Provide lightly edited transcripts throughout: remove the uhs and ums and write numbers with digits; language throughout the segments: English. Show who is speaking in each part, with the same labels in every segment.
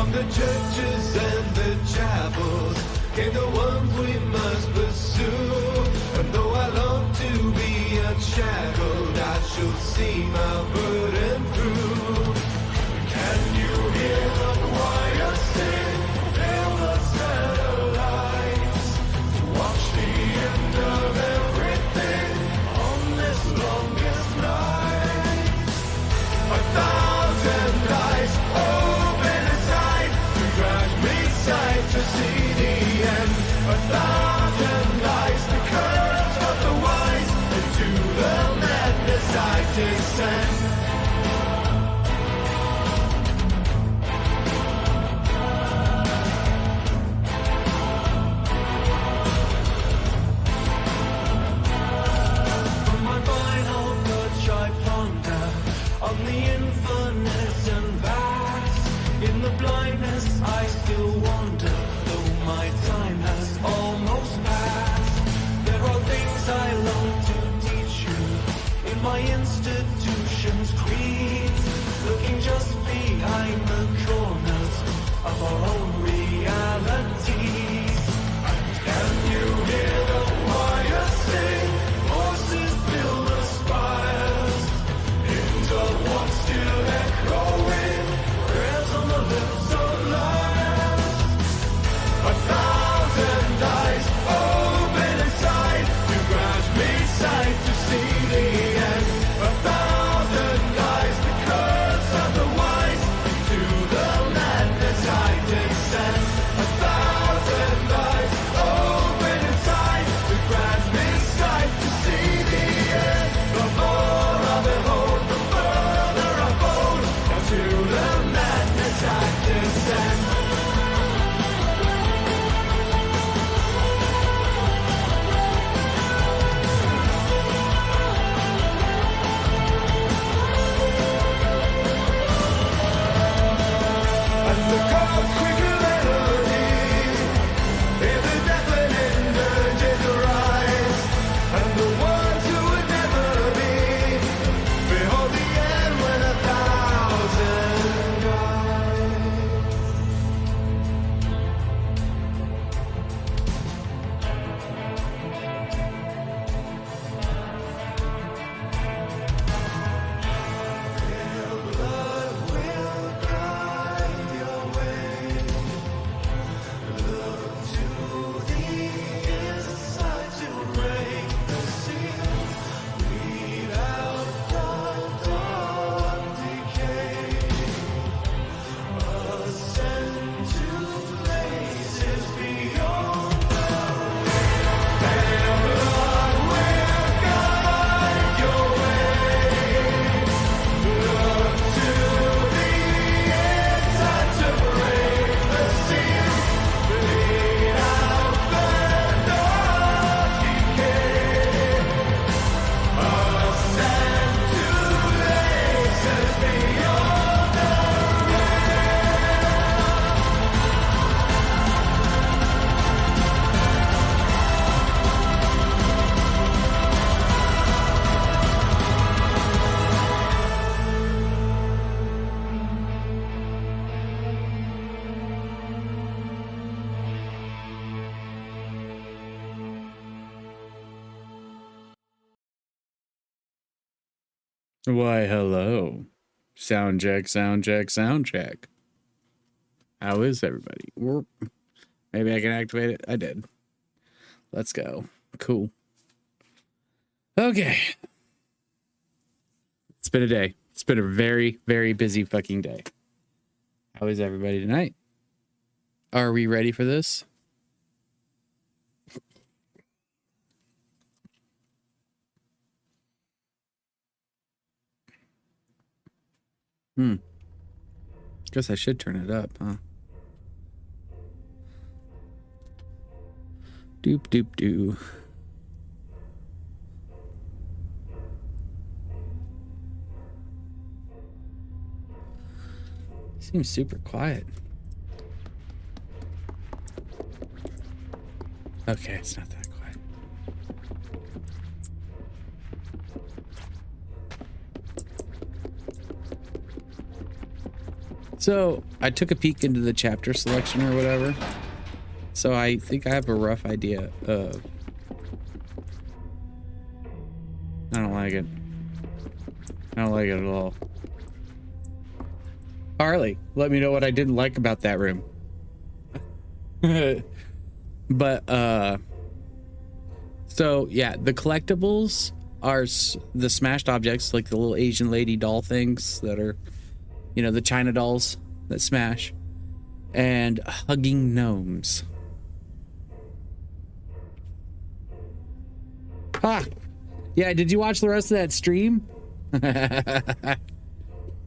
Speaker 1: From the churches and the chapels came the ones we must pursue. And though I long to be unshackled, I shall see my burden through. Can you hear the choir sing? Hail the satellites. Watch the end of everything on this longest night. 1,000 eyes open inside to grant me sight to see the end. 1,000 eyes, the curse of the wise, into the madness I descend. From my final perch I ponder on the infinite and vast. In the blindness I still wander, though my time has almost passed. There are things I long to teach you in my institution's creeds, looking just behind the corners of our own realities. Can you hear the choir sing? Horses build the spires. Hymns of one still echoing, prayers on the lips of liars. 1,000 eyes open inside to grant me sight to see the end. 1,000 eyes, the curse of the wise, into the madness I descend. 1,000 eyes open inside to grant me sight to see the end. The more I behold, the further I fold, down to the madness I descend. And the chords quicker melody, hear the deafening dirges rise, and the ones who would never be, behold the end when 1,000 die. Their blood will guide your way. Look to the inside to break the seal. Weed out the dark decay. Ascend to places beyond the veil. Their blood will guide your way. Look to the inside to break the seal. Bleed out the dark decay. Ascend to places beyond the
Speaker 2: Why, hello. Sound check, sound check, sound check. How is everybody? Maybe I can activate it. I did. Let's go. Cool. Okay. It's been a day. It's been a very, very busy fucking day. How is everybody tonight? Are we ready for this? Guess I should turn it up, huh? Doop doop doo. Seems super quiet. Okay, it's not that quiet. So I took a peek into the chapter selection or whatever. So I think I have a rough idea of... I don't like it. I don't like it at all. Harley, let me know what I didn't like about that room. But, so yeah, the collectibles are the smashed objects, like the little Asian lady doll things that are, you know, the China dolls that smash, and hugging gnomes. Ah, yeah, did you watch the rest of that stream? I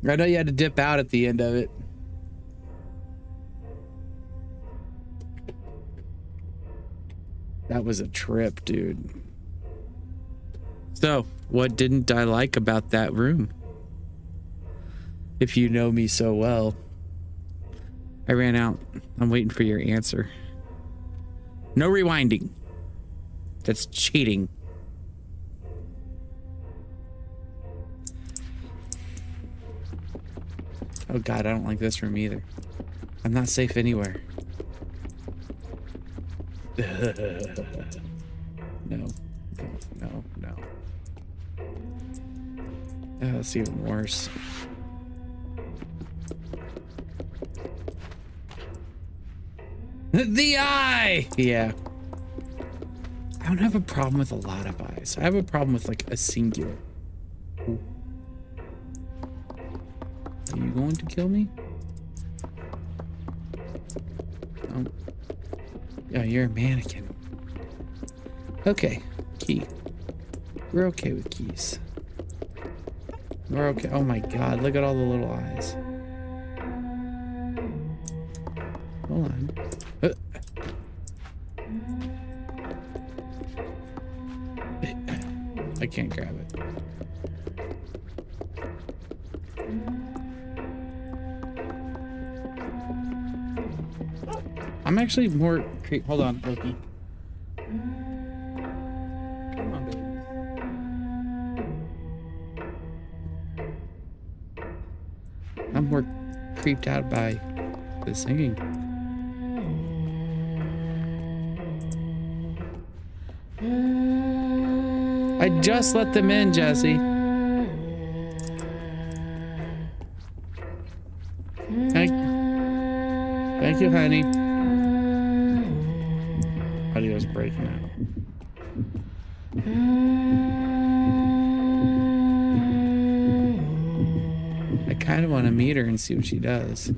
Speaker 2: know you had to dip out at the end of it. That was a trip, dude. So, what didn't I like about that room? If you know me so well. I ran out. I'm waiting for your answer. No rewinding. That's cheating. Oh god, I don't like this room either. I'm not safe anywhere. No. No. Oh, that's even worse. The eye! Yeah. I don't have a problem with a lot of eyes. I have a problem with like a singular. Ooh. Are you going to kill me? Oh. Yeah, you're a mannequin. Okay, key. We're okay with keys. We're okay. Oh my god, look at all the little eyes. Hold on. I can't grab it. I'm actually more... Hold on, Loki. Come on, baby. I'm more creeped out by the singing. I just let them in, Jesse. Thank you, honey. Audio's breaking out. I kind of want to meet her and see what she does.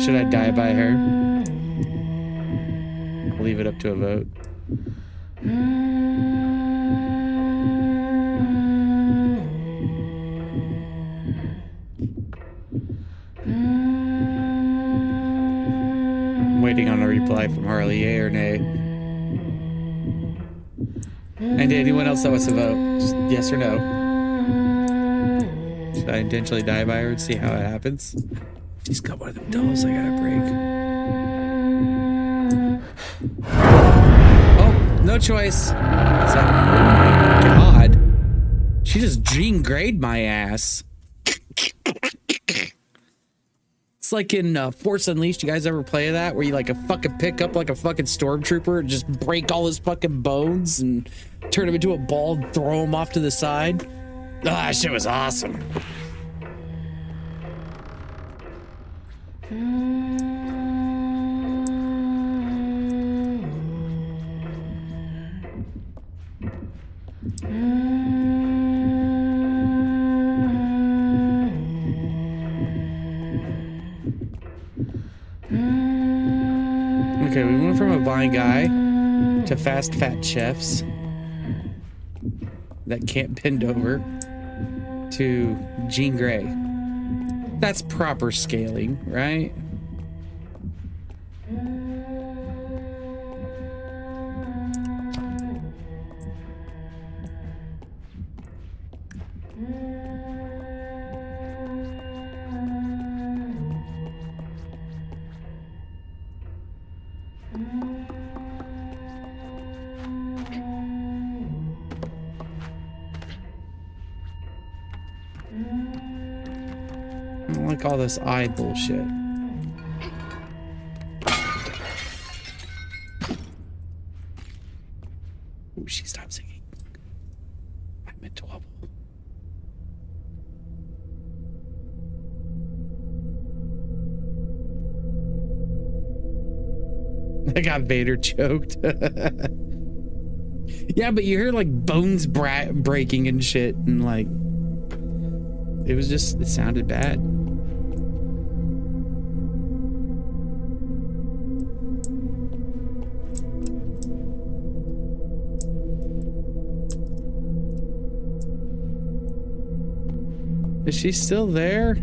Speaker 2: Should I die by her? I'll leave it up to a vote. I'm waiting on a reply from Harley, yay or nay. And anyone else that wants to vote, just yes or no. Should I intentionally die by her and see how it happens? She's got one of them dolls I gotta break. Oh, no choice. So, oh my god. She just Jean Greyed my ass. It's like in Force Unleashed. You guys ever play that? Where you like a fucking pick up like a fucking stormtrooper and just break all his fucking bones and turn him into a ball and throw him off to the side? Ah, that shit was awesome. Okay, we went from a blind guy to fast fat chefs that can't bend over to Jean Grey. That's proper scaling, right? I don't like all this eye bullshit. Ooh, she stopped singing. I meant to wobble. I got Vader choked. Yeah, but you hear like bones breaking and shit, and like it sounded bad. Is she still there?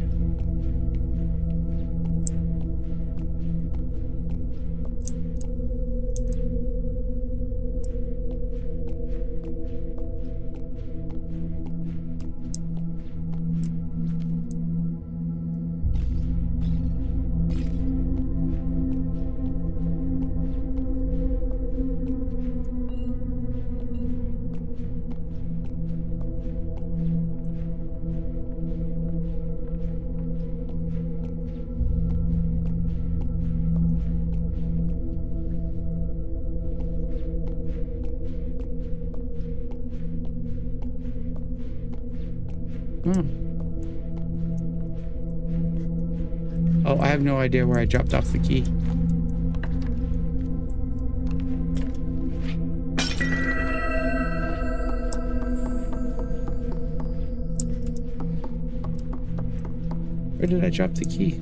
Speaker 2: Oh, I have no idea where I dropped off the key. Where did I drop the key?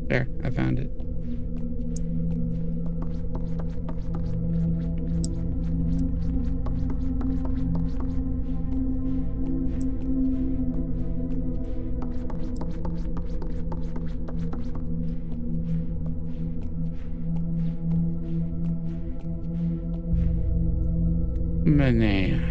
Speaker 2: There, I found it. Man.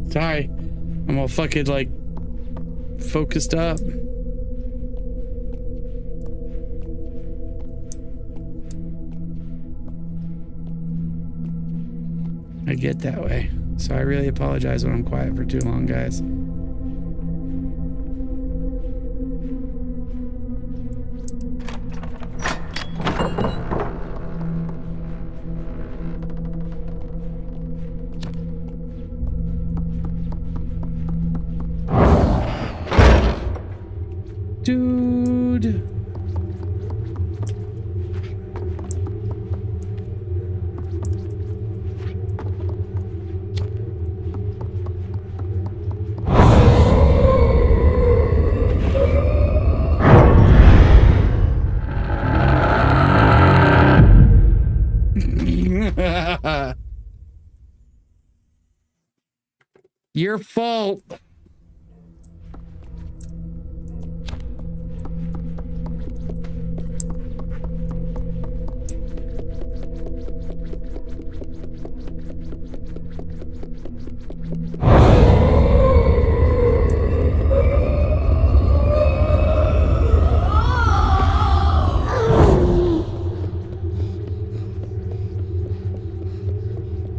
Speaker 2: Sorry, I'm all fucking like focused up. I get that way, so I really apologize when I'm quiet for too long, guys. Dude. Your fault.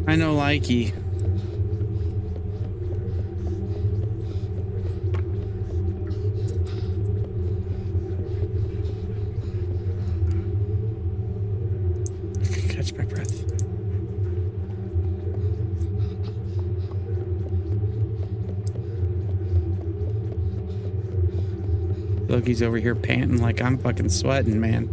Speaker 2: I know, likey. Catch my breath. Loki's over here panting like I'm fucking sweating, man.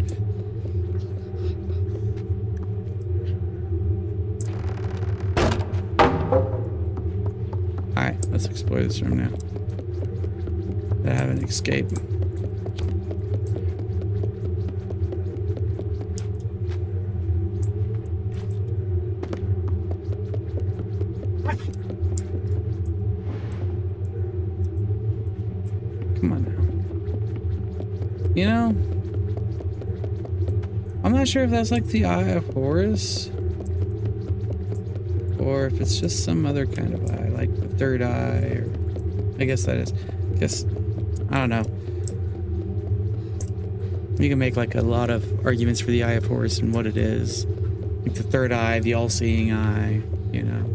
Speaker 2: Alright, let's explore this room now. I have an escape. You know, I'm not sure if that's like the Eye of Horus or if it's just some other kind of eye, like the third eye, or I guess that is. I don't know. You can make like a lot of arguments for the Eye of Horus and what it is. Like the third eye, the all-seeing eye, you know.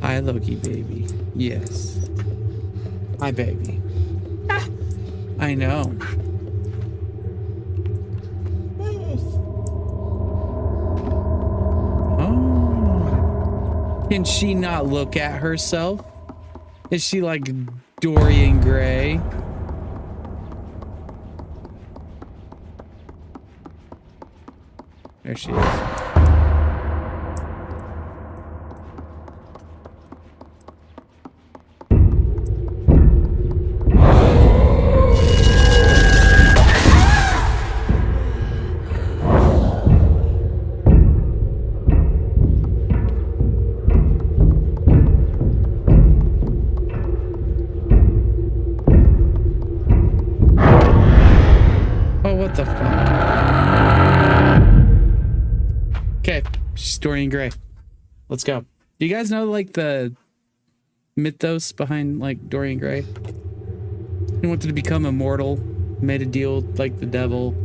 Speaker 2: Hi, Loki, baby. Yes. Hi, baby. Ah, I know. Oh. Can she not look at herself? Is she like Dorian Gray? There she is. Oh, what the fuck? Okay, she's Dorian Gray. Let's go. Do you guys know like the mythos behind like Dorian Gray? He wanted to become immortal, made a deal with like the devil,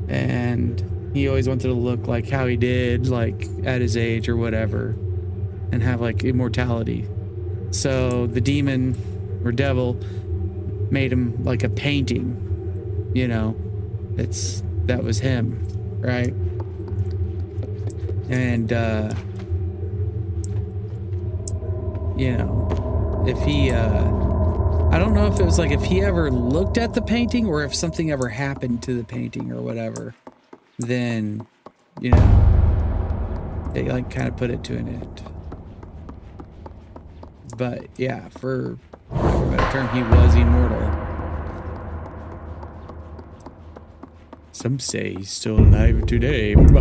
Speaker 2: and he always wanted to look like how he did, like at his age or whatever, and have like immortality. So the demon or devil made him like a painting, you know. That was him, right? And you know, if he I don't know if it was like if he ever looked at the painting or if something ever happened to the painting or whatever, then you know, they like kind of put it to an end. But yeah, for a better term, he was immortal. Some say he's still alive today. Yeah, what's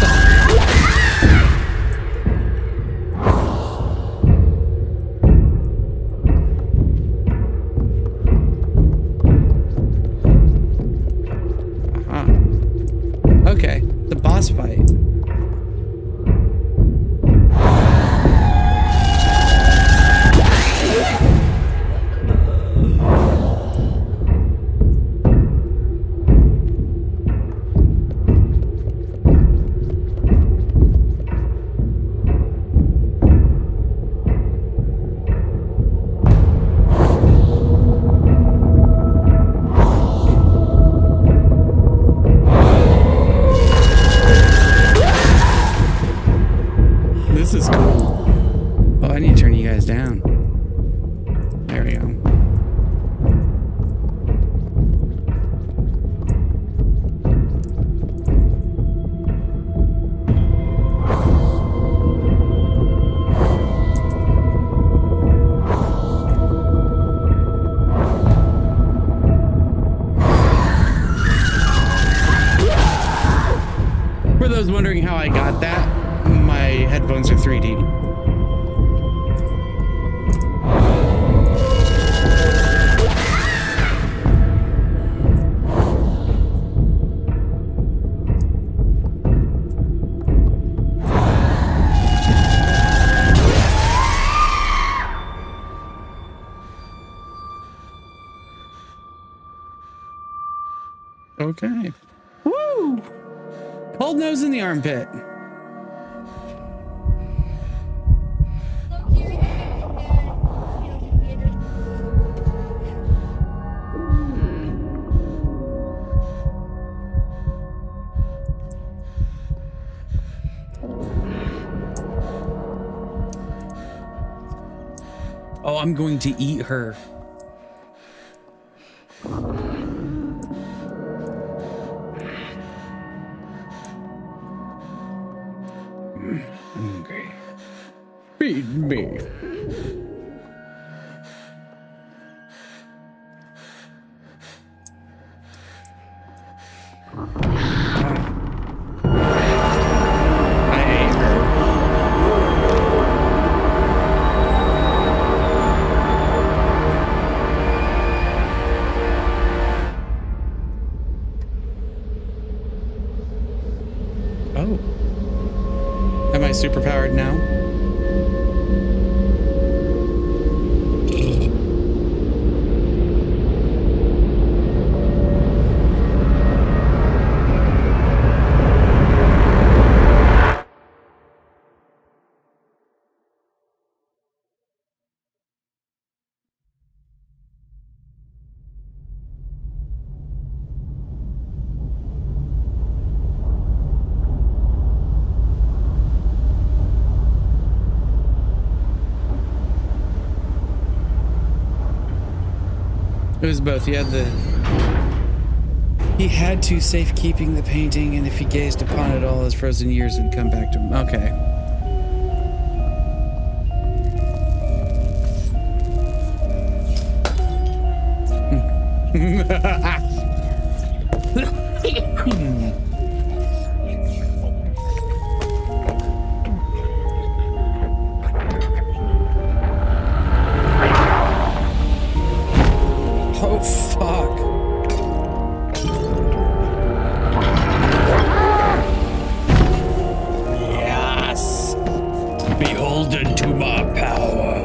Speaker 2: up? Okay, the boss fight. This is cool. Oh, I need to turn you guys down. There we go. For those wondering how I got that, my headphones are 3D. Okay. Woo! Cold nose in the armpit. Oh, I'm going to eat her. Hungry. Feed me. I ate her. I superpowered now? It was both. He had to safekeeping the painting, and if he gazed upon it, all his frozen years would come back to him. Okay. Oh, fuck. Yes. Beholden to my power.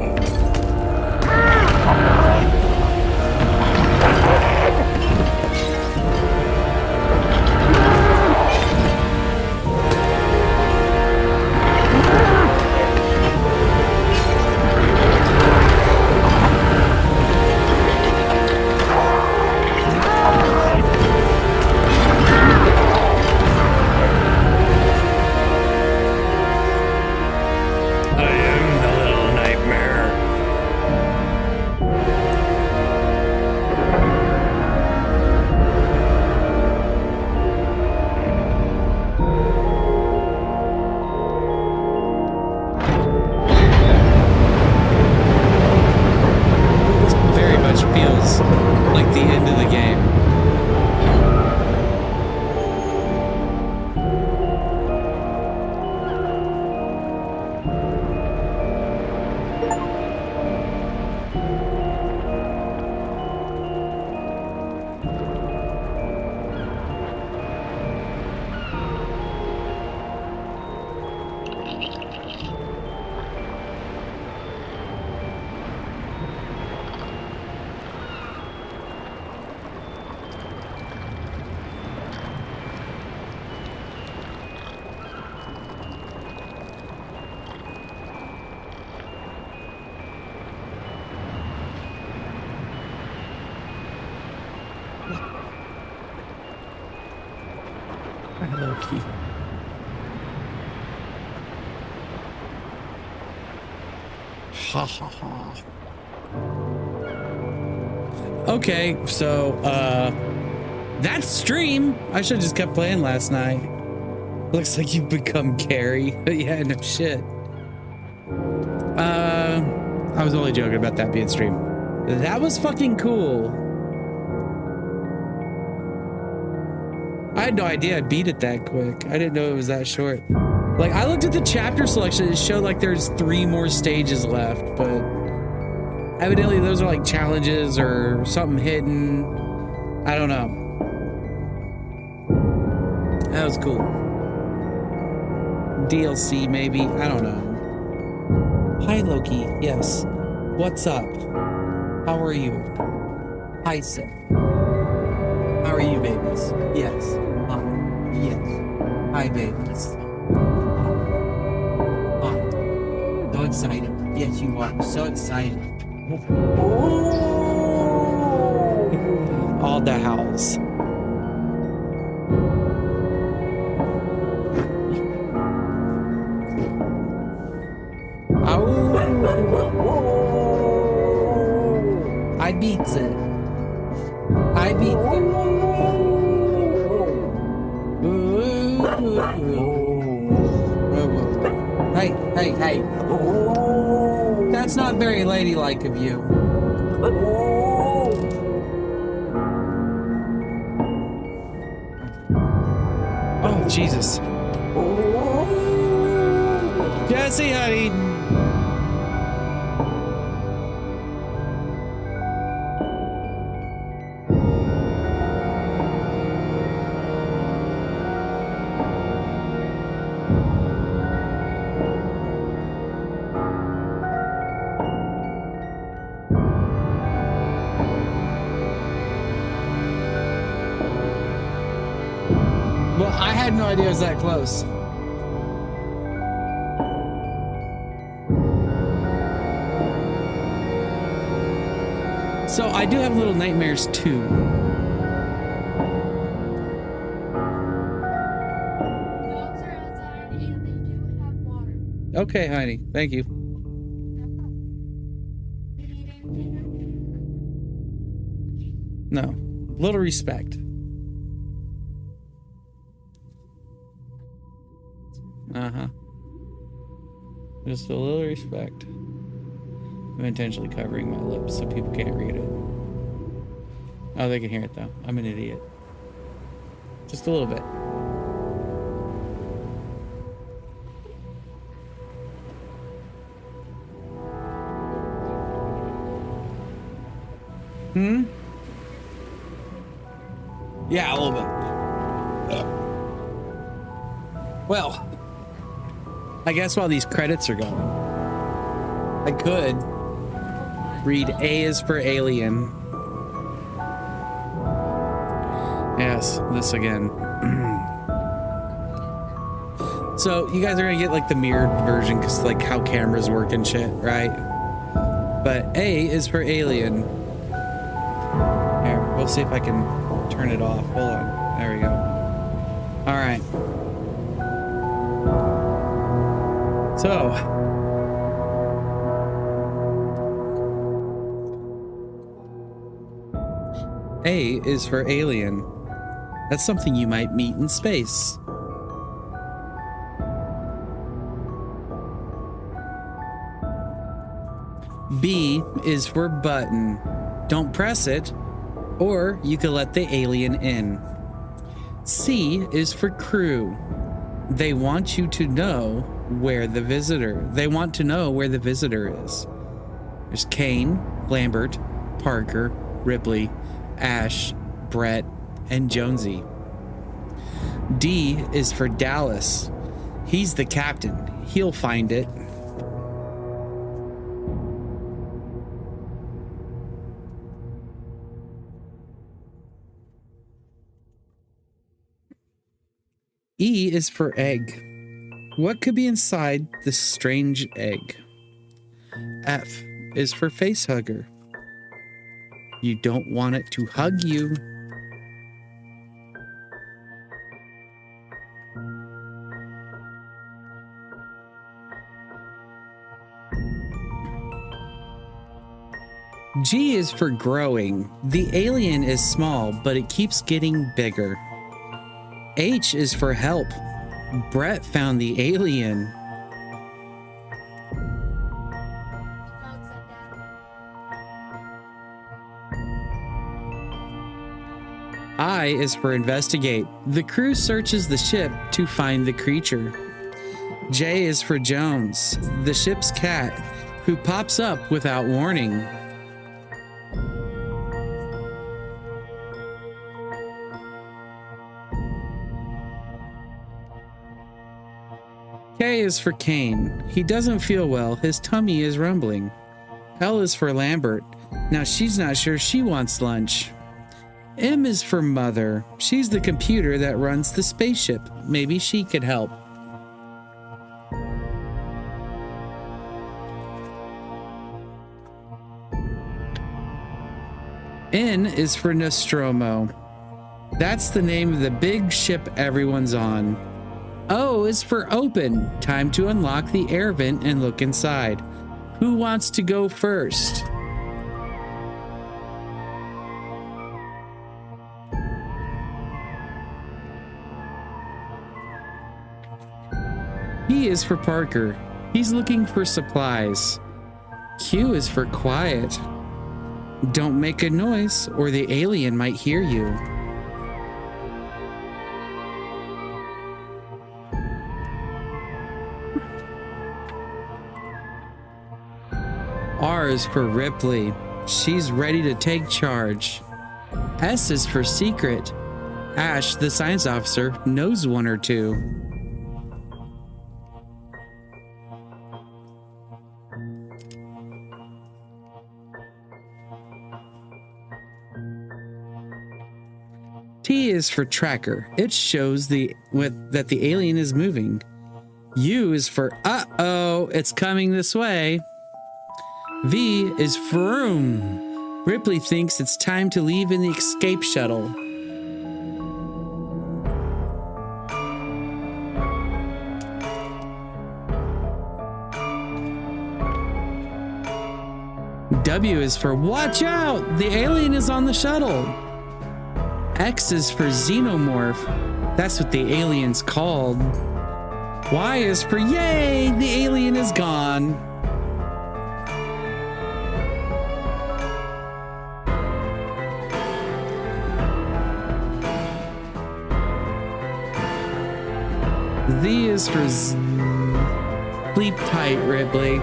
Speaker 2: Like the end of the game. Low-key. Ha ha ha. Okay, so that's stream. I should have just kept playing last night. Looks like you've become Carrie. Yeah, no shit. I was only joking about that being stream. That was fucking cool. I had no idea I'd beat it that quick. I didn't know it was that short. Like, I looked at the chapter selection, it showed like there's 3 more stages left, but evidently those are like challenges or something hidden. I don't know. That was cool. DLC maybe, I don't know. Hi Loki, yes. What's up? How are you? Hi Seth. How are you, babies? Yes. Yes. Hi, babies. So excited. Yes, you are. So excited. All the howls. I beat it. I beat it. Hey. That's not very ladylike of you. Oh, Jesus. Jesse, honey. had no idea it was that close. So I do have little nightmares too.
Speaker 3: Dogs are outside and they do have water.
Speaker 2: Okay, honey. Thank you.
Speaker 3: You need anything?
Speaker 2: No. Little respect. Uh-huh. Just a little respect. I'm intentionally covering my lips so people can't read it. Oh, they can hear it though. I'm an idiot. Just a little bit. Hmm? Yeah, a little bit. Well, I guess while these credits are going, I could read A is for alien. Yes, this again. So you guys are gonna get like the mirrored version because like how cameras work and shit, right? But A is for alien. Here, we'll see if I can turn it off. Hold on. There we go. All right. So, A is for alien. That's something you might meet in space. B is for button. Don't press it, or you can let the alien in. C is for crew. They want you to know where the visitor. They want to know where the visitor is. There's Kane, Lambert, Parker, Ripley, Ash, Brett, and Jonesy. D is for Dallas. He's the captain. He'll find it. E is for egg. What could be inside this strange egg? F is for face hugger. You don't want it to hug you. G is for growing. The alien is small, but it keeps getting bigger. H is for help. Brett found the alien.
Speaker 3: Dogs like that.
Speaker 2: I is for investigate. The crew searches the ship to find the creature. J is for Jones, the ship's cat, who pops up without warning. K is for Kane. He doesn't feel well. His tummy is rumbling. L is for Lambert. Now she's not sure she wants lunch. M is for Mother. She's the computer that runs the spaceship. Maybe she could help. N is for Nostromo. That's the name of the big ship everyone's on. O is for open. Time to unlock the air vent and look inside. Who wants to go first? P is for Parker. He's looking for supplies. Q is for quiet. Don't make a noise or the alien might hear you. R is for Ripley. She's ready to take charge. S is for secret. Ash, the science officer, knows one or two. T is for tracker. It shows that the alien is moving. U is for uh-oh, it's coming this way. V is for room. Ripley thinks it's time to leave in the escape shuttle. W is for watch out, the alien is on the shuttle. X is for xenomorph. That's what the alien's called. Y is for yay, the alien is gone. Z is for sleep tight, Ripley.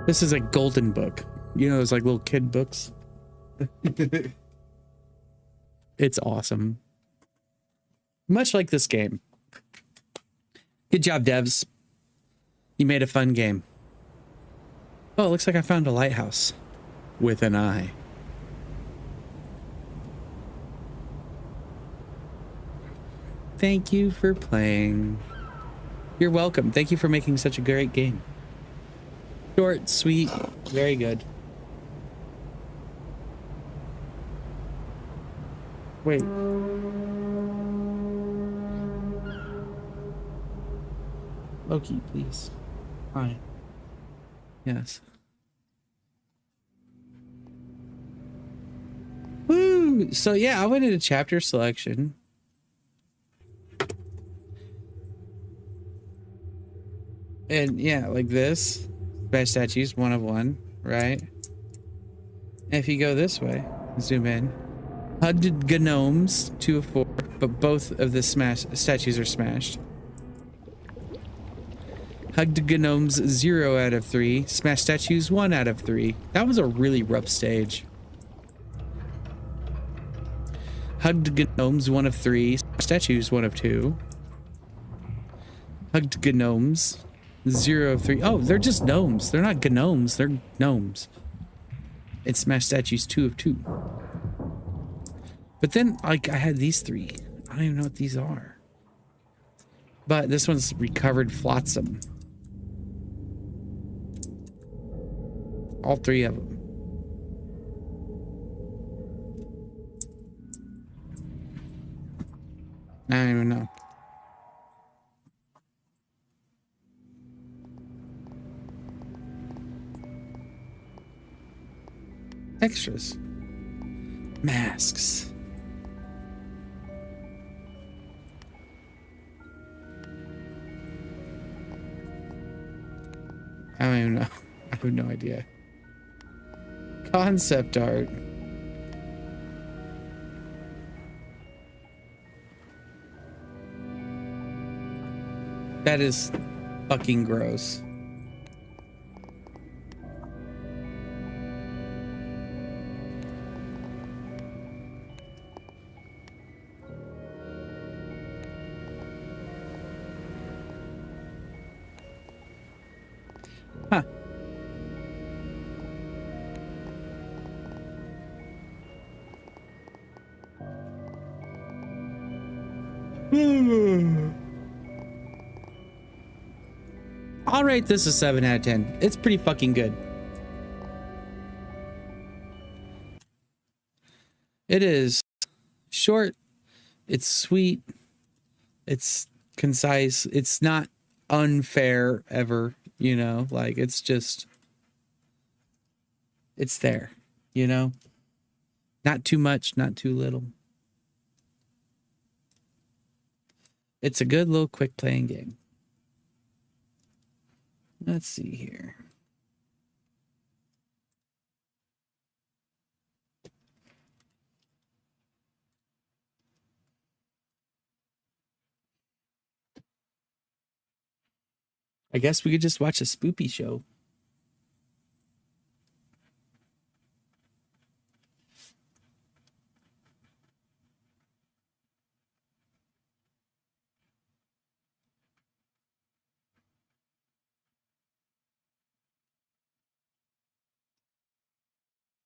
Speaker 2: This is a golden book. You know, those like little kid books. It's awesome. Much like this game. Good job, devs. You made a fun game. Oh, it looks like I found a lighthouse with an eye. Thank you for playing. You're welcome. Thank you for making such a great game. Short, sweet, very good. Wait. Loki, please. Hi. Yes. Woo! So yeah, I went into chapter selection. And yeah, like this. Best statues, 1 of 1, right? And if you go this way, zoom in. Hugged gnomes, 2 of 4, but both of the statues are smashed. Hugged gnomes, 0 out of 3. Smashed statues, 1 out of 3. That was a really rough stage. Hugged gnomes, 1 of 3. Statues, 1 of 2. Hugged gnomes, 0 of 3. Oh, they're just gnomes. They're not gnomes. They're gnomes. And smashed statues, 2 of 2. But then, like, I had these 3. I don't even know what these are. But this one's recovered flotsam. All 3 of them. I don't even know. Extras. Masks. I don't even know. I have no idea. Concept art. That is fucking gross. Huh. I'll rate this a 7 out of 10. It's pretty fucking good. It is short. It's sweet. It's concise. It's not unfair ever, you know? Like, it's just... It's there, you know? Not too much, not too little. It's a good little quick playing game. Let's see here. I guess we could just watch a spoopy show.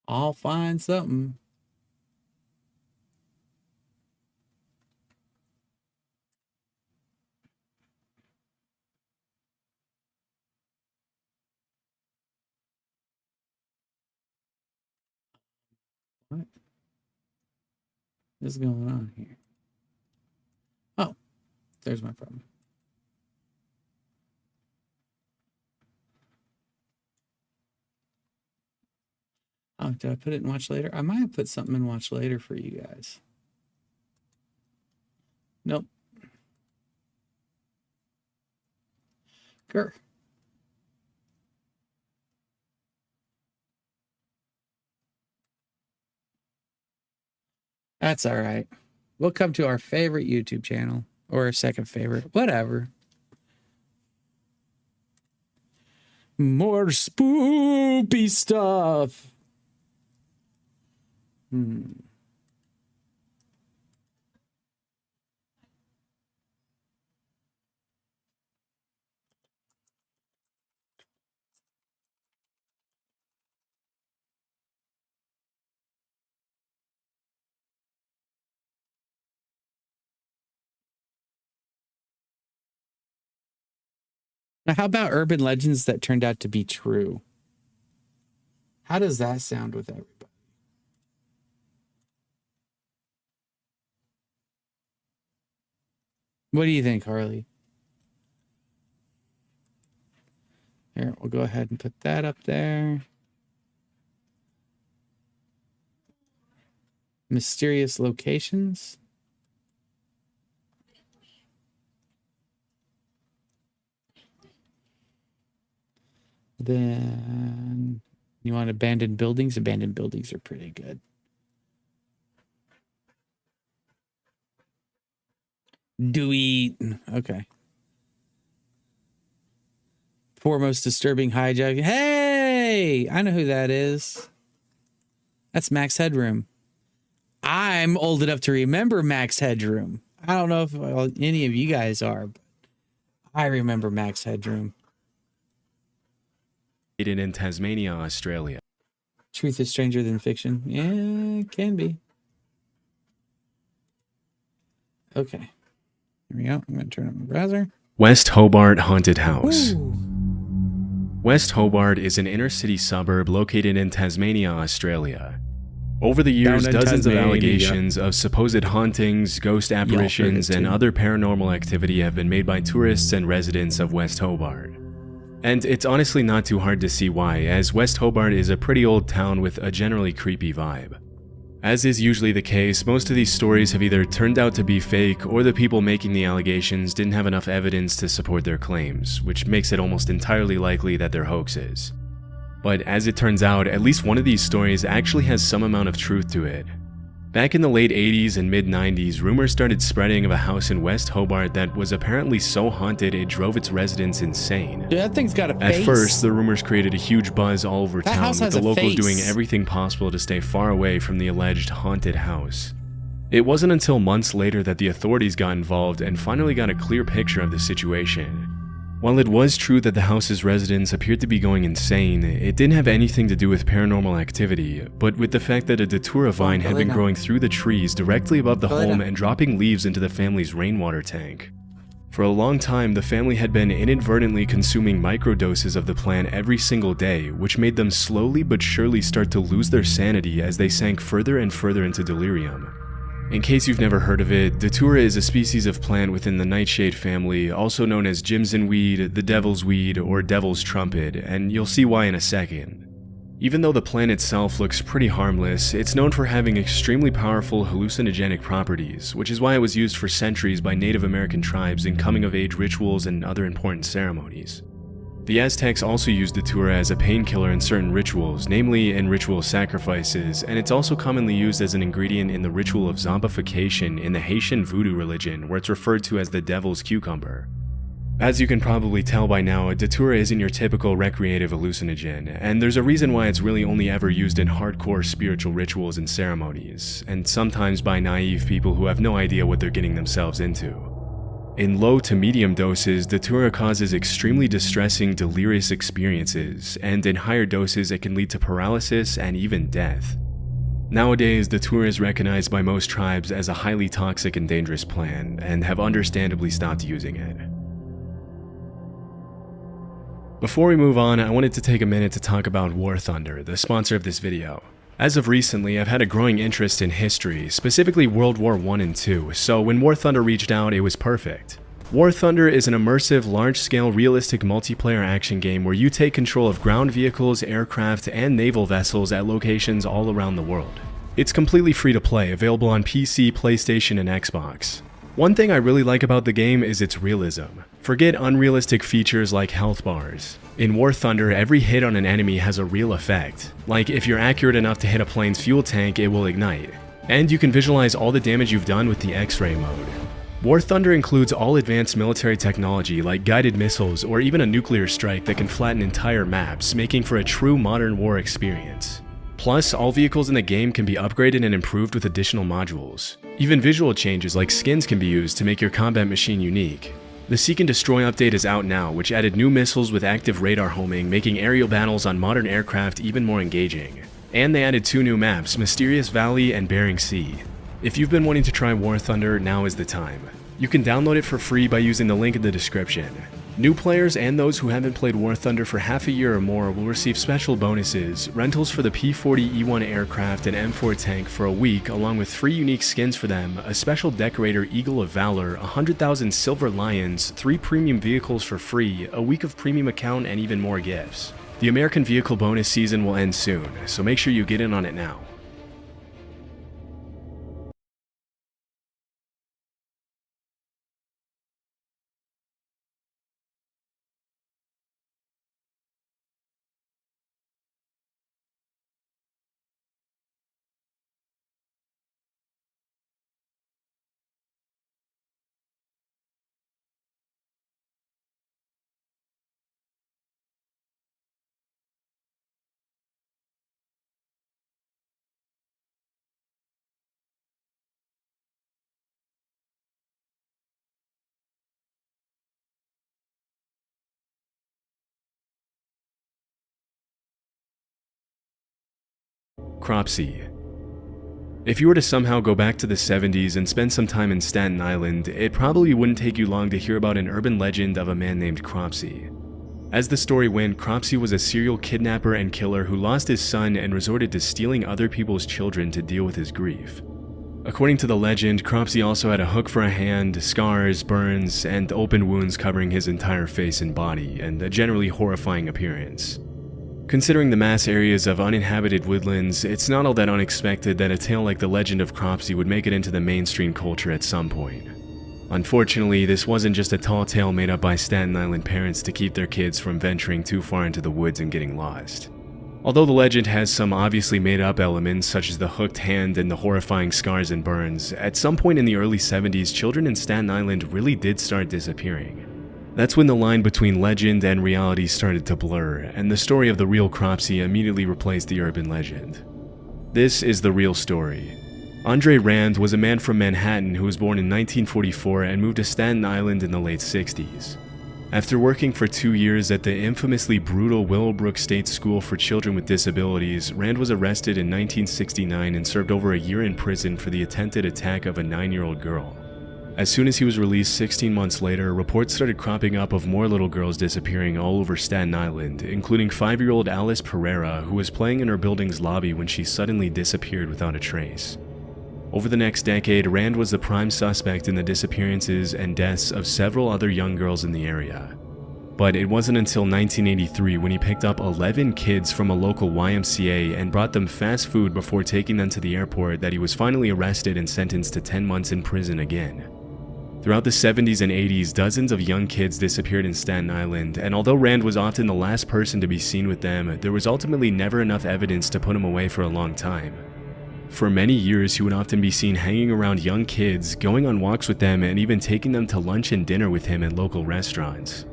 Speaker 2: I'll find something. What is going on here? Oh, there's my problem. Oh, did I put it in watch later? I might have put something in watch later for you guys. Nope. Grr. That's all right. We'll come to our favorite YouTube channel or our second favorite, whatever. More spoopy stuff. Now, how about urban legends that turned out to be true? How does that sound with everybody? What do you think, Harley? Here, we'll go ahead and put that up there. Mysterious locations. Then you want abandoned buildings? Abandoned buildings are pretty good. Dewey. Okay. Foremost disturbing hijack. Hey, I know who that is. That's Max Headroom. I'm old enough to remember Max Headroom. I don't know if any of you guys are, but I remember Max Headroom.
Speaker 4: In Tasmania, Australia.
Speaker 2: Truth is stranger than fiction. Yeah, it can be. Okay. Here we go. I'm going to turn on my browser.
Speaker 4: West Hobart Haunted House.
Speaker 2: Ooh.
Speaker 4: West Hobart is an inner-city suburb located in Tasmania, Australia. Over the years,
Speaker 2: Down in
Speaker 4: dozens of
Speaker 2: Tasmania.
Speaker 4: allegations of supposed hauntings, ghost apparitions, and
Speaker 2: too.
Speaker 4: other paranormal activity have been made by tourists and residents of West Hobart. And it's honestly not too hard to see why, as West Hobart is a pretty old town with a generally creepy vibe. As is usually the case, most of these stories have either turned out to be fake, or the people making the allegations didn't have enough evidence to support their claims, which makes it almost entirely likely that they're hoaxes. But as it turns out, at least one of these stories actually has some amount of truth to it. Back in the late 80s and mid-90s, rumors started spreading of a house in West Hobart that was apparently so haunted it drove its residents insane.
Speaker 2: Dude, that thing's got a face.
Speaker 4: At first, the rumors created a huge buzz all over
Speaker 2: That
Speaker 4: town,
Speaker 2: house
Speaker 4: with
Speaker 2: has
Speaker 4: the
Speaker 2: a
Speaker 4: locals
Speaker 2: face.
Speaker 4: doing everything possible to stay far away from the alleged haunted house. It wasn't until months later that the authorities got involved and finally got a clear picture of the situation. While it was true that the house's residents appeared to be going insane, it didn't have anything to do with paranormal activity, but with the fact that a datura vine had been growing through the trees directly above the home and dropping leaves into the family's rainwater tank. For a long time, the family had been inadvertently consuming microdoses of the plant every single day, which made them slowly but surely start to lose their sanity as they sank further and further into delirium. In case you've never heard of it, datura is a species of plant within the nightshade family, also known as Jimson weed, the devil's weed, or devil's trumpet, and you'll see why in a second. Even though the plant itself looks pretty harmless, it's known for having extremely powerful hallucinogenic properties, which is why it was used for centuries by Native American tribes in coming-of-age rituals and other important ceremonies. The Aztecs also used datura as a painkiller in certain rituals, namely in ritual sacrifices, and it's also commonly used as an ingredient in the ritual of zombification in the Haitian voodoo religion, where it's referred to as the devil's cucumber. As you can probably tell by now, datura isn't your typical recreative hallucinogen, and there's a reason why it's really only ever used in hardcore spiritual rituals and ceremonies, and sometimes by naive people who have no idea what they're getting themselves into. In low to medium doses, datura causes extremely distressing, delirious experiences, and in higher doses it can lead to paralysis and even death. Nowadays, datura is recognized by most tribes as a highly toxic and dangerous plant, and have understandably stopped using it. Before we move on, I wanted to take a minute to talk about War Thunder, the sponsor of this video. As of recently, I've had a growing interest in history, specifically World War I and II, so when War Thunder reached out, it was perfect. War Thunder is an immersive, large-scale, realistic multiplayer action game where you take control of ground vehicles, aircraft, and naval vessels at locations all around the world. It's completely free to play, available on PC, PlayStation, and Xbox. One thing I really like about the game is its realism. Forget unrealistic features like health bars. In War Thunder, every hit on an enemy has a real effect. Like, if you're accurate enough to hit a plane's fuel tank, it will ignite. And you can visualize all the damage you've done with the X-ray mode. War Thunder includes all advanced military technology like guided missiles or even a nuclear strike that can flatten entire maps, making for a true modern war experience. Plus, all vehicles in the game can be upgraded and improved with additional modules. Even visual changes like skins can be used to make your combat machine unique. The Seek and Destroy update is out now, which added new missiles with active radar homing, making aerial battles on modern aircraft even more engaging. And they added 2 new maps, Mysterious Valley and Bering Sea. If you've been wanting to try War Thunder, now is the time. You can download it for free by using the link in the description. New players and those who haven't played War Thunder for half a year or more will receive special bonuses, rentals for the P-40E1 aircraft and M4 tank for a week, along with 3 unique skins for them, a special decorator Eagle of Valor, 100,000 Silver Lions, 3 premium vehicles for free, a week of premium account, and even more gifts. The American Vehicle bonus season will end soon, so make sure you get in on it now. Cropsey. If you were to somehow go back to the 70s and spend some time in Staten Island, it probably wouldn't take you long to hear about an urban legend of a man named Cropsey. As the story went, Cropsey was a serial kidnapper and killer who lost his son and resorted to stealing other people's children to deal with his grief. According to the legend, Cropsey also had a hook for a hand, scars, burns, and open wounds covering his entire face and body, and a generally horrifying appearance. Considering the mass areas of uninhabited woodlands, it's not all that unexpected that a tale like the legend of Cropsey would make it into the mainstream culture at some point. Unfortunately, this wasn't just a tall tale made up by Staten Island parents to keep their kids from venturing too far into the woods and getting lost. Although the legend has some obviously made-up elements such as the hooked hand and the horrifying scars and burns, at some point in the early 70s, children in Staten Island really did start disappearing. That's when the line between legend and reality started to blur, and the story of the real Cropsey immediately replaced the urban legend. This is the real story. Andre Rand was a man from Manhattan who was born in 1944 and moved to Staten Island in the late 60s. After working for 2 years at the infamously brutal Willowbrook State School for Children with Disabilities, Rand was arrested in 1969 and served over a year in prison for the attempted attack of a 9-year-old girl. As soon as he was released 16 months later, reports started cropping up of more little girls disappearing all over Staten Island, including 5-year-old Alice Pereira, who was playing in her building's lobby when she suddenly disappeared without a trace. Over the next decade, Rand was the prime suspect in the disappearances and deaths of several other young girls in the area. But it wasn't until 1983 when he picked up 11 kids from a local YMCA and brought them fast food before taking them to the airport that he was finally arrested and sentenced to 10 months in prison again. Throughout the 70s and 80s, dozens of young kids disappeared in Staten Island, and although Rand was often the last person to be seen with them, there was ultimately never enough evidence to put him away for a long time. For many years, he would often be seen hanging around young kids, going on walks with them, and even taking them to lunch and dinner with him at local restaurants.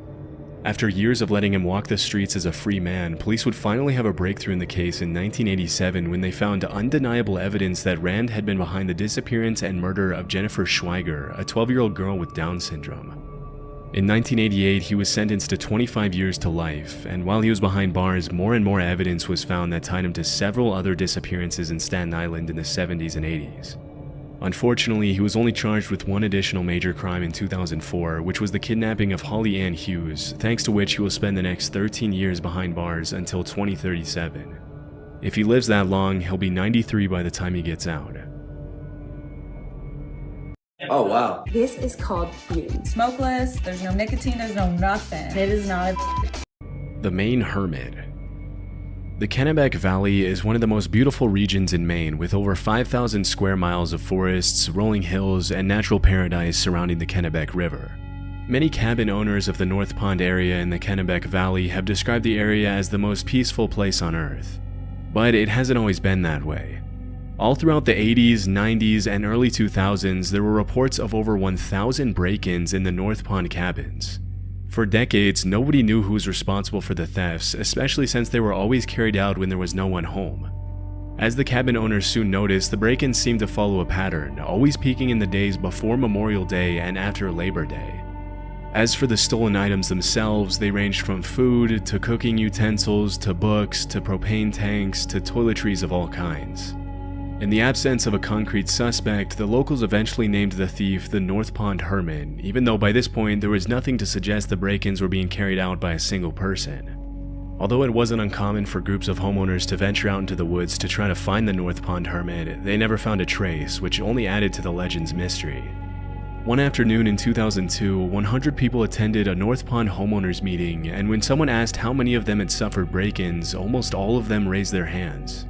Speaker 4: After years of letting him walk the streets as a free man, police would finally have a breakthrough in the case in 1987 when they found undeniable evidence that Rand had been behind the disappearance and murder of Jennifer Schweiger, a 12-year-old girl with Down syndrome. In 1988, he was sentenced to 25 years to life, and while he was behind bars, more and more evidence was found that tied him to several other disappearances in Staten Island in the 70s and 80s. Unfortunately, he was only charged with one additional major crime in 2004, which was the kidnapping of Holly Ann Hughes, thanks to which he will spend the next 13 years behind bars until 2037. If he lives that long, he'll be 93 by the time he gets out.
Speaker 5: Oh, wow.
Speaker 6: This is called fume.
Speaker 7: Smokeless, there's no nicotine, there's no nothing. It is not
Speaker 4: The Maine Hermit. The Kennebec Valley is one of the most beautiful regions in Maine, with over 5,000 square miles of forests, rolling hills, and natural paradise surrounding the Kennebec River. Many cabin owners of the North Pond area in the Kennebec Valley have described the area as the most peaceful place on Earth. But it hasn't always been that way. All throughout the 80s, 90s, and early 2000s, there were reports of over 1,000 break-ins in the North Pond cabins. For decades, nobody knew who was responsible for the thefts, especially since they were always carried out when there was no one home. As the cabin owners soon noticed, the break-ins seemed to follow a pattern, always peaking in the days before Memorial Day and after Labor Day. As for the stolen items themselves, they ranged from food, to cooking utensils, to books, to propane tanks, to toiletries of all kinds. In the absence of a concrete suspect, the locals eventually named the thief the North Pond Hermit, even though by this point there was nothing to suggest the break-ins were being carried out by a single person. Although it wasn't uncommon for groups of homeowners to venture out into the woods to try to find the North Pond Hermit, they never found a trace, which only added to the legend's mystery. One afternoon in 2002, 100 people attended a North Pond homeowners meeting, and when someone asked how many of them had suffered break-ins, almost all of them raised their hands.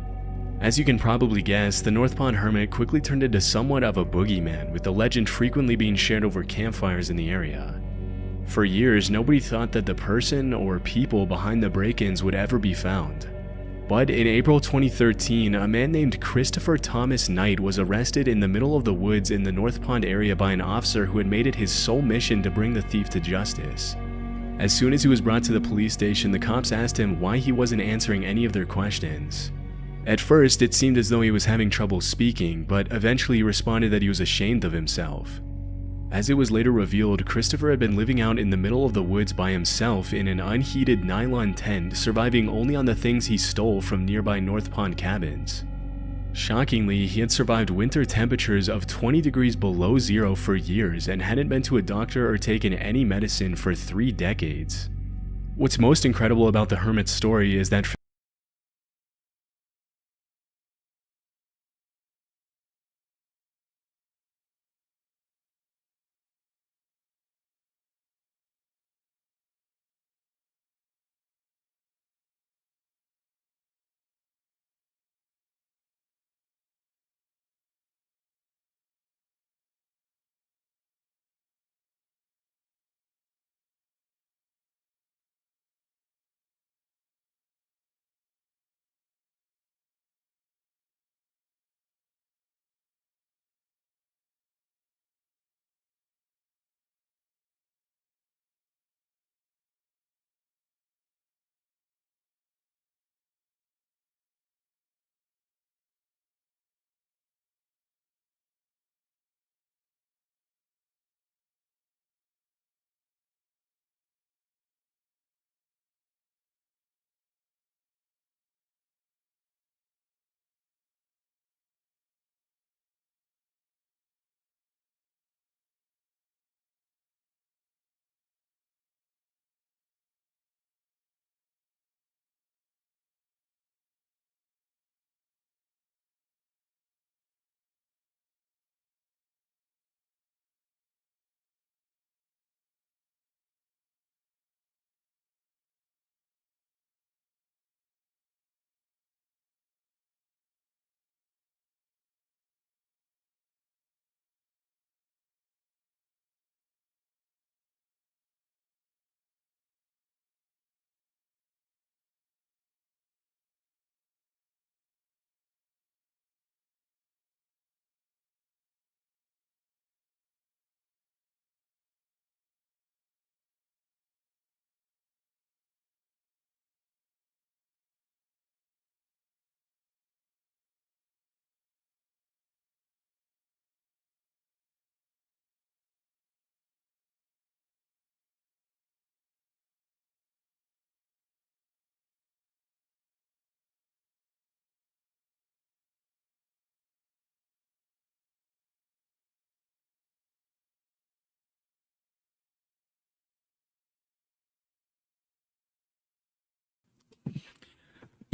Speaker 4: As you can probably guess, the North Pond Hermit quickly turned into somewhat of a boogeyman, with the legend frequently being shared over campfires in the area. For years, nobody thought that the person or people behind the break-ins would ever be found. But in April 2013, a man named Christopher Thomas Knight was arrested in the middle of the woods in the North Pond area by an officer who had made it his sole mission to bring the thief to justice. As soon as he was brought to the police station, the cops asked him why he wasn't answering any of their questions. At first, it seemed as though he was having trouble speaking, but eventually he responded that he was ashamed of himself. As it was later revealed, Christopher had been living out in the middle of the woods by himself in an unheated nylon tent, surviving only on the things he stole from nearby North Pond cabins. Shockingly, he had survived winter temperatures of 20 degrees below zero for years and hadn't been to a doctor or taken any medicine for 3 decades. What's most incredible about the hermit's story is that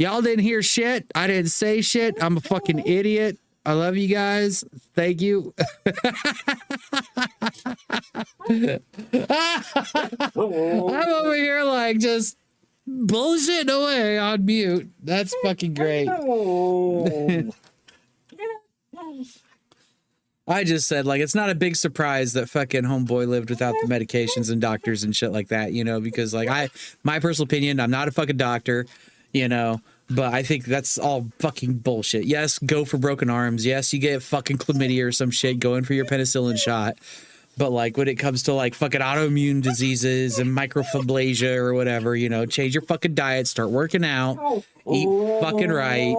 Speaker 2: Y'all didn't hear shit. I didn't say shit. I'm a fucking idiot. I love you guys. Thank you. I'm over here like just bullshitting away on mute. That's fucking great. I just said, like, it's not a big surprise that fucking homeboy lived without the medications and doctors and shit like that, you know, because like my personal opinion, I'm not a fucking doctor, you know, but I think that's all fucking bullshit. Yes, go for broken arms. Yes, you get fucking chlamydia or some shit, go in for your penicillin shot. But like when it comes to like fucking autoimmune diseases and microfibrillation or whatever, you know, change your fucking diet, start working out, eat fucking right,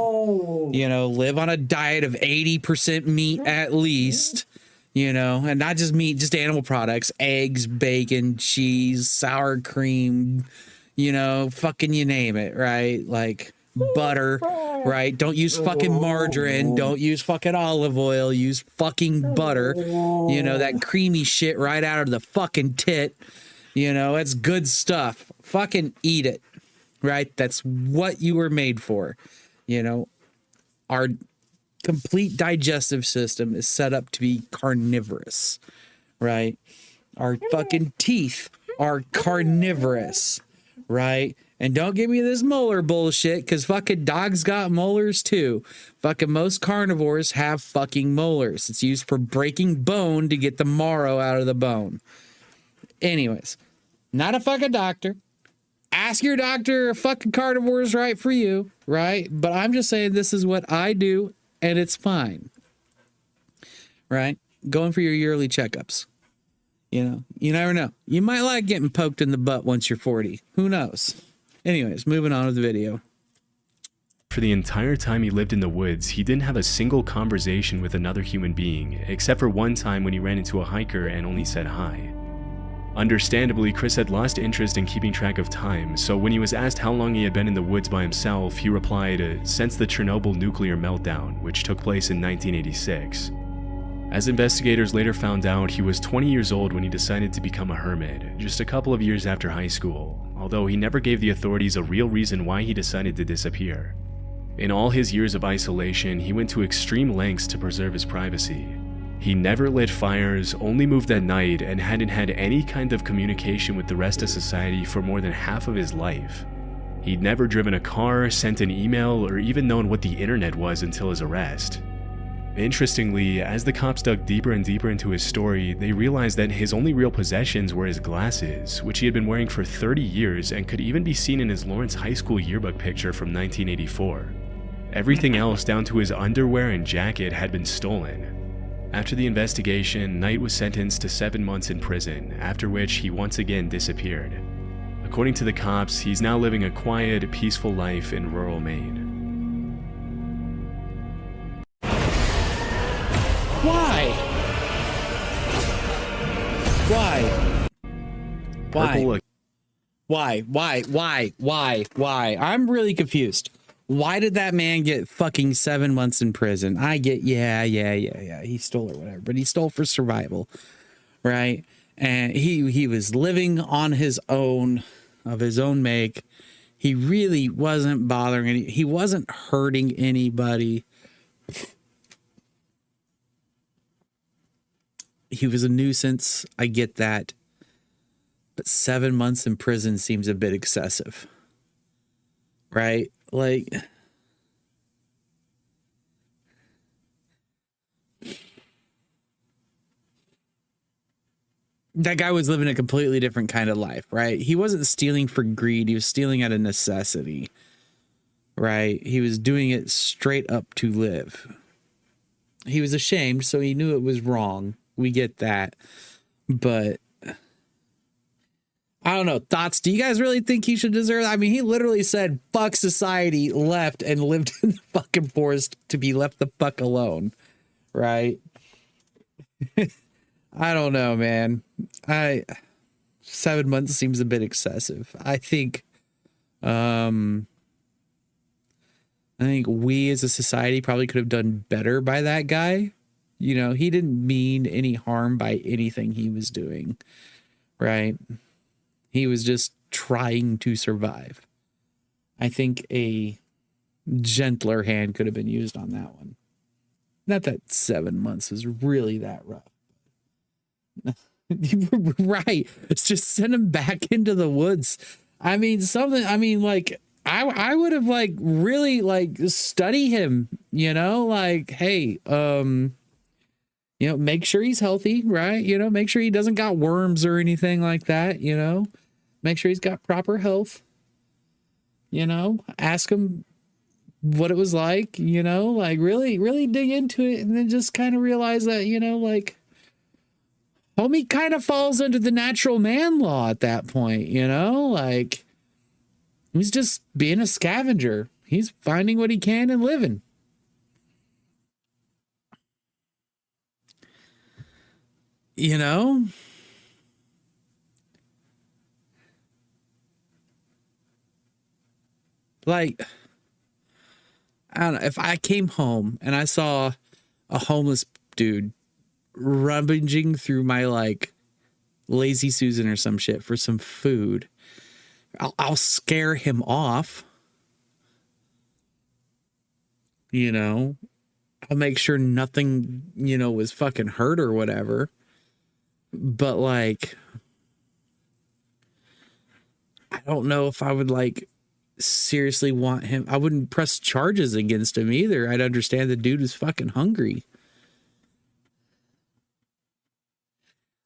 Speaker 2: you know, live on a diet of 80% meat at least, you know, and not just meat, just animal products, eggs, bacon, cheese, sour cream, you know, fucking you name it, right? Like butter, right? Don't use fucking margarine. Don't use fucking olive oil. Use fucking butter. You know, that creamy shit right out of the fucking tit. You know, it's good stuff. Fucking eat it, right? That's what you were made for. You know, our complete digestive system is set up to be carnivorous, right? Our fucking teeth are carnivorous, right? And don't give me this molar bullshit, because fucking dogs got molars too. Fucking most carnivores have fucking molars. It's used for breaking bone to get the marrow out of the bone. Anyways, not a fucking doctor. Ask your doctor if fucking carnivore is right for you, right? But I'm just saying this is what I do, and it's fine. Right? Going for your yearly checkups. You know, you never know. You might like getting poked in the butt once you're 40. Who knows? Anyways, moving on with the video.
Speaker 4: For the entire time he lived in the woods, he didn't have a single conversation with another human being, except for one time when he ran into a hiker and only said hi. Understandably, Chris had lost interest in keeping track of time, so when he was asked how long he had been in the woods by himself, he replied, since the Chernobyl nuclear meltdown, which took place in 1986. As investigators later found out, he was 20 years old when he decided to become a hermit, just a couple of years after high school, although he never gave the authorities a real reason why he decided to disappear. In all his years of isolation, he went to extreme lengths to preserve his privacy. He never lit fires, only moved at night, and hadn't had any kind of communication with the rest of society for more than half of his life. He'd never driven a car, sent an email, or even known what the internet was until his arrest. Interestingly, as the cops dug deeper and deeper into his story, they realized that his only real possessions were his glasses, which he had been wearing for 30 years and could even be seen in his Lawrence High School yearbook picture from 1984. Everything else, down to his underwear and jacket, had been stolen. After the investigation, Knight was sentenced to 7 months in prison, after which he once again disappeared. According to the cops, he's now living a quiet, peaceful life in rural Maine.
Speaker 2: Why? Why? I'm really confused. Why did that man get fucking 7 months in prison? I get, yeah. He stole or whatever, but he stole for survival, right? And he was living on his own, of his own make. He really wasn't bothering he wasn't hurting anybody. He was a nuisance. I get that. But 7 months in prison seems a bit excessive. Right? Like, that guy was living a completely different kind of life, right? He wasn't stealing for greed. He was stealing out of necessity, right? He was doing it straight up to live. He was ashamed, so he knew it was wrong. We get that. But I don't know. Thoughts? Do you guys really think he should deserve that? I mean, he literally said, fuck society, left, and lived in the fucking forest to be left the fuck alone. Right? I don't know, man. 7 months seems a bit excessive. I think we as a society probably could have done better by that guy. You know, he didn't mean any harm by anything he was doing. Right? He was just trying to survive. I think a gentler hand could have been used on that one. Not that 7 months is really that rough. Right. It's just send him back into the woods. I mean, I would have really study him, hey, make sure he's healthy, right? Make sure he doesn't got worms or anything like that, make sure he's got proper health, ask him what it was like, really, really dig into it, and then just kind of realize that, homie kind of falls under the natural man law at that point, he's just being a scavenger. He's finding what he can and living. Like, I don't know, if I came home and I saw a homeless dude rummaging through my Lazy Susan or some shit for some food, I'll scare him off. I'll make sure nothing, was fucking hurt or whatever. But I don't know if I would seriously want him. I wouldn't press charges against him either. I'd understand the dude is fucking hungry.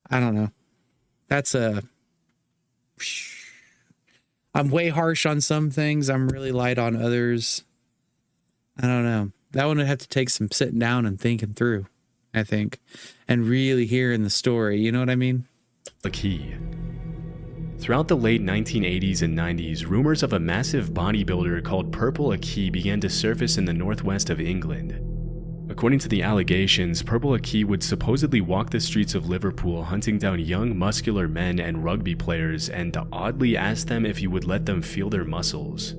Speaker 2: I don't know. I'm way harsh on some things. I'm really light on others. I don't know. That one would have to take some sitting down and thinking through, I think, and really hearing the story. You know what I mean?
Speaker 4: A key. Throughout the late 1980s and 90s, rumors of a massive bodybuilder called Purple Aki began to surface in the northwest of England. According to the allegations, Purple Aki would supposedly walk the streets of Liverpool hunting down young muscular men and rugby players and oddly ask them if he would let them feel their muscles.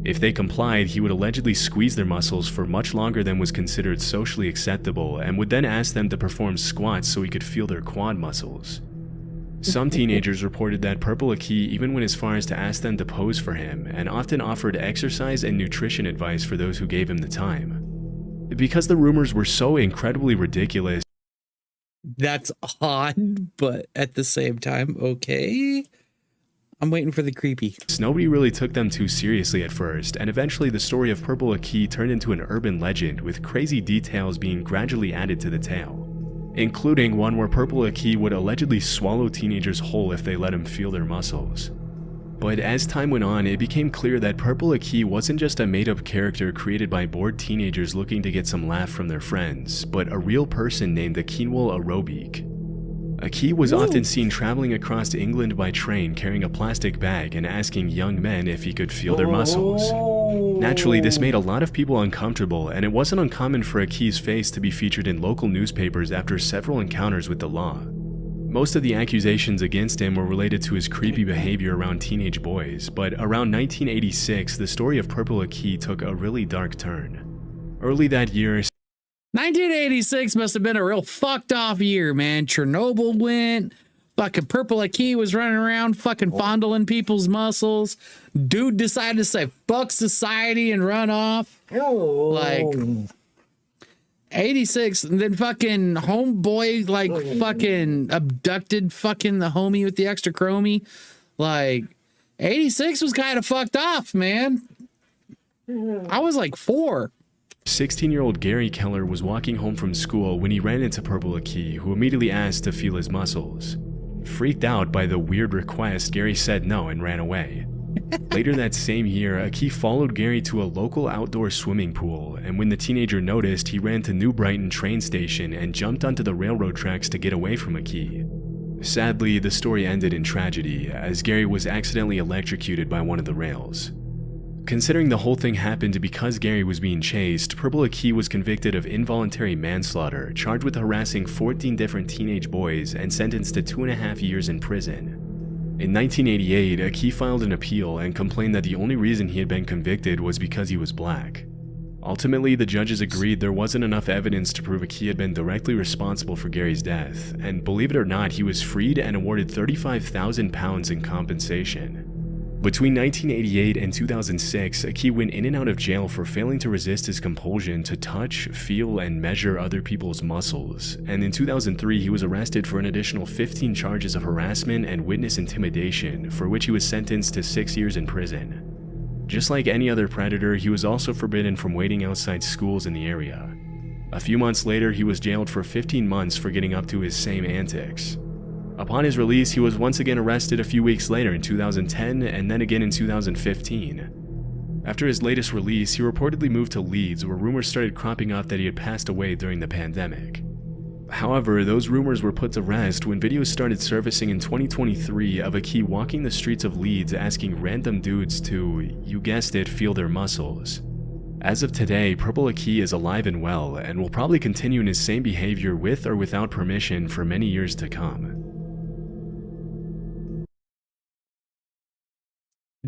Speaker 4: If they complied, he would allegedly squeeze their muscles for much longer than was considered socially acceptable and would then ask them to perform squats so he could feel their quad muscles. Some teenagers reported that Purple Aki even went as far as to ask them to pose for him and often offered exercise and nutrition advice for those who gave him the time. Because the rumors were so incredibly ridiculous,
Speaker 2: that's odd, but at the same time, okay. I'm waiting for the creepy.
Speaker 4: Nobody really took them too seriously at first, and eventually the story of Purple Aki turned into an urban legend with crazy details being gradually added to the tale, including one where Purple Aki would allegedly swallow teenagers whole if they let him feel their muscles. But as time went on, it became clear that Purple Aki wasn't just a made-up character created by bored teenagers looking to get some laugh from their friends, but a real person named Akinwul Arobic. Aki was often seen traveling across England by train carrying a plastic bag and asking young men if he could feel their muscles. Naturally, this made a lot of people uncomfortable, and it wasn't uncommon for Aki's face to be featured in local newspapers after several encounters with the law. Most of the accusations against him were related to his creepy behavior around teenage boys, but around 1986, the story of Purple Aki took a really dark turn. Early that year,
Speaker 2: 1986 must have been a real fucked off year, man. Chernobyl went. Fucking Purple Aki was running around fucking fondling people's muscles. Dude decided to say fuck society and run off. Like 86, and then fucking homeboy fucking abducted fucking the homie with the extra chromie. 86 was kind of fucked off, man. I was 4.
Speaker 4: 16-year-old Gary Keller was walking home from school when he ran into Purple Aki, who immediately asked to feel his muscles. Freaked out by the weird request, Gary said no and ran away. Later that same year, Aki followed Gary to a local outdoor swimming pool, and when the teenager noticed, he ran to New Brighton train station and jumped onto the railroad tracks to get away from Aki. Sadly, the story ended in tragedy, as Gary was accidentally electrocuted by one of the rails. Considering the whole thing happened because Gary was being chased, Purple Aki was convicted of involuntary manslaughter, charged with harassing 14 different teenage boys, and sentenced to 2.5 years in prison. In 1988, Aki filed an appeal and complained that the only reason he had been convicted was because he was black. Ultimately, the judges agreed there wasn't enough evidence to prove Aki had been directly responsible for Gary's death, and believe it or not, he was freed and awarded £35,000 in compensation. Between 1988 and 2006, Aki went in and out of jail for failing to resist his compulsion to touch, feel, and measure other people's muscles, and in 2003 he was arrested for an additional 15 charges of harassment and witness intimidation, for which he was sentenced to 6 years in prison. Just like any other predator, he was also forbidden from waiting outside schools in the area. A few months later, he was jailed for 15 months for getting up to his same antics. Upon his release, he was once again arrested a few weeks later in 2010 and then again in 2015. After his latest release, he reportedly moved to Leeds, where rumors started cropping up that he had passed away during the pandemic. However, those rumors were put to rest when videos started surfacing in 2023 of Aki walking the streets of Leeds asking random dudes to, you guessed it, feel their muscles. As of today, Purple Aki is alive and well, and will probably continue in his same behavior with or without permission for many years to come.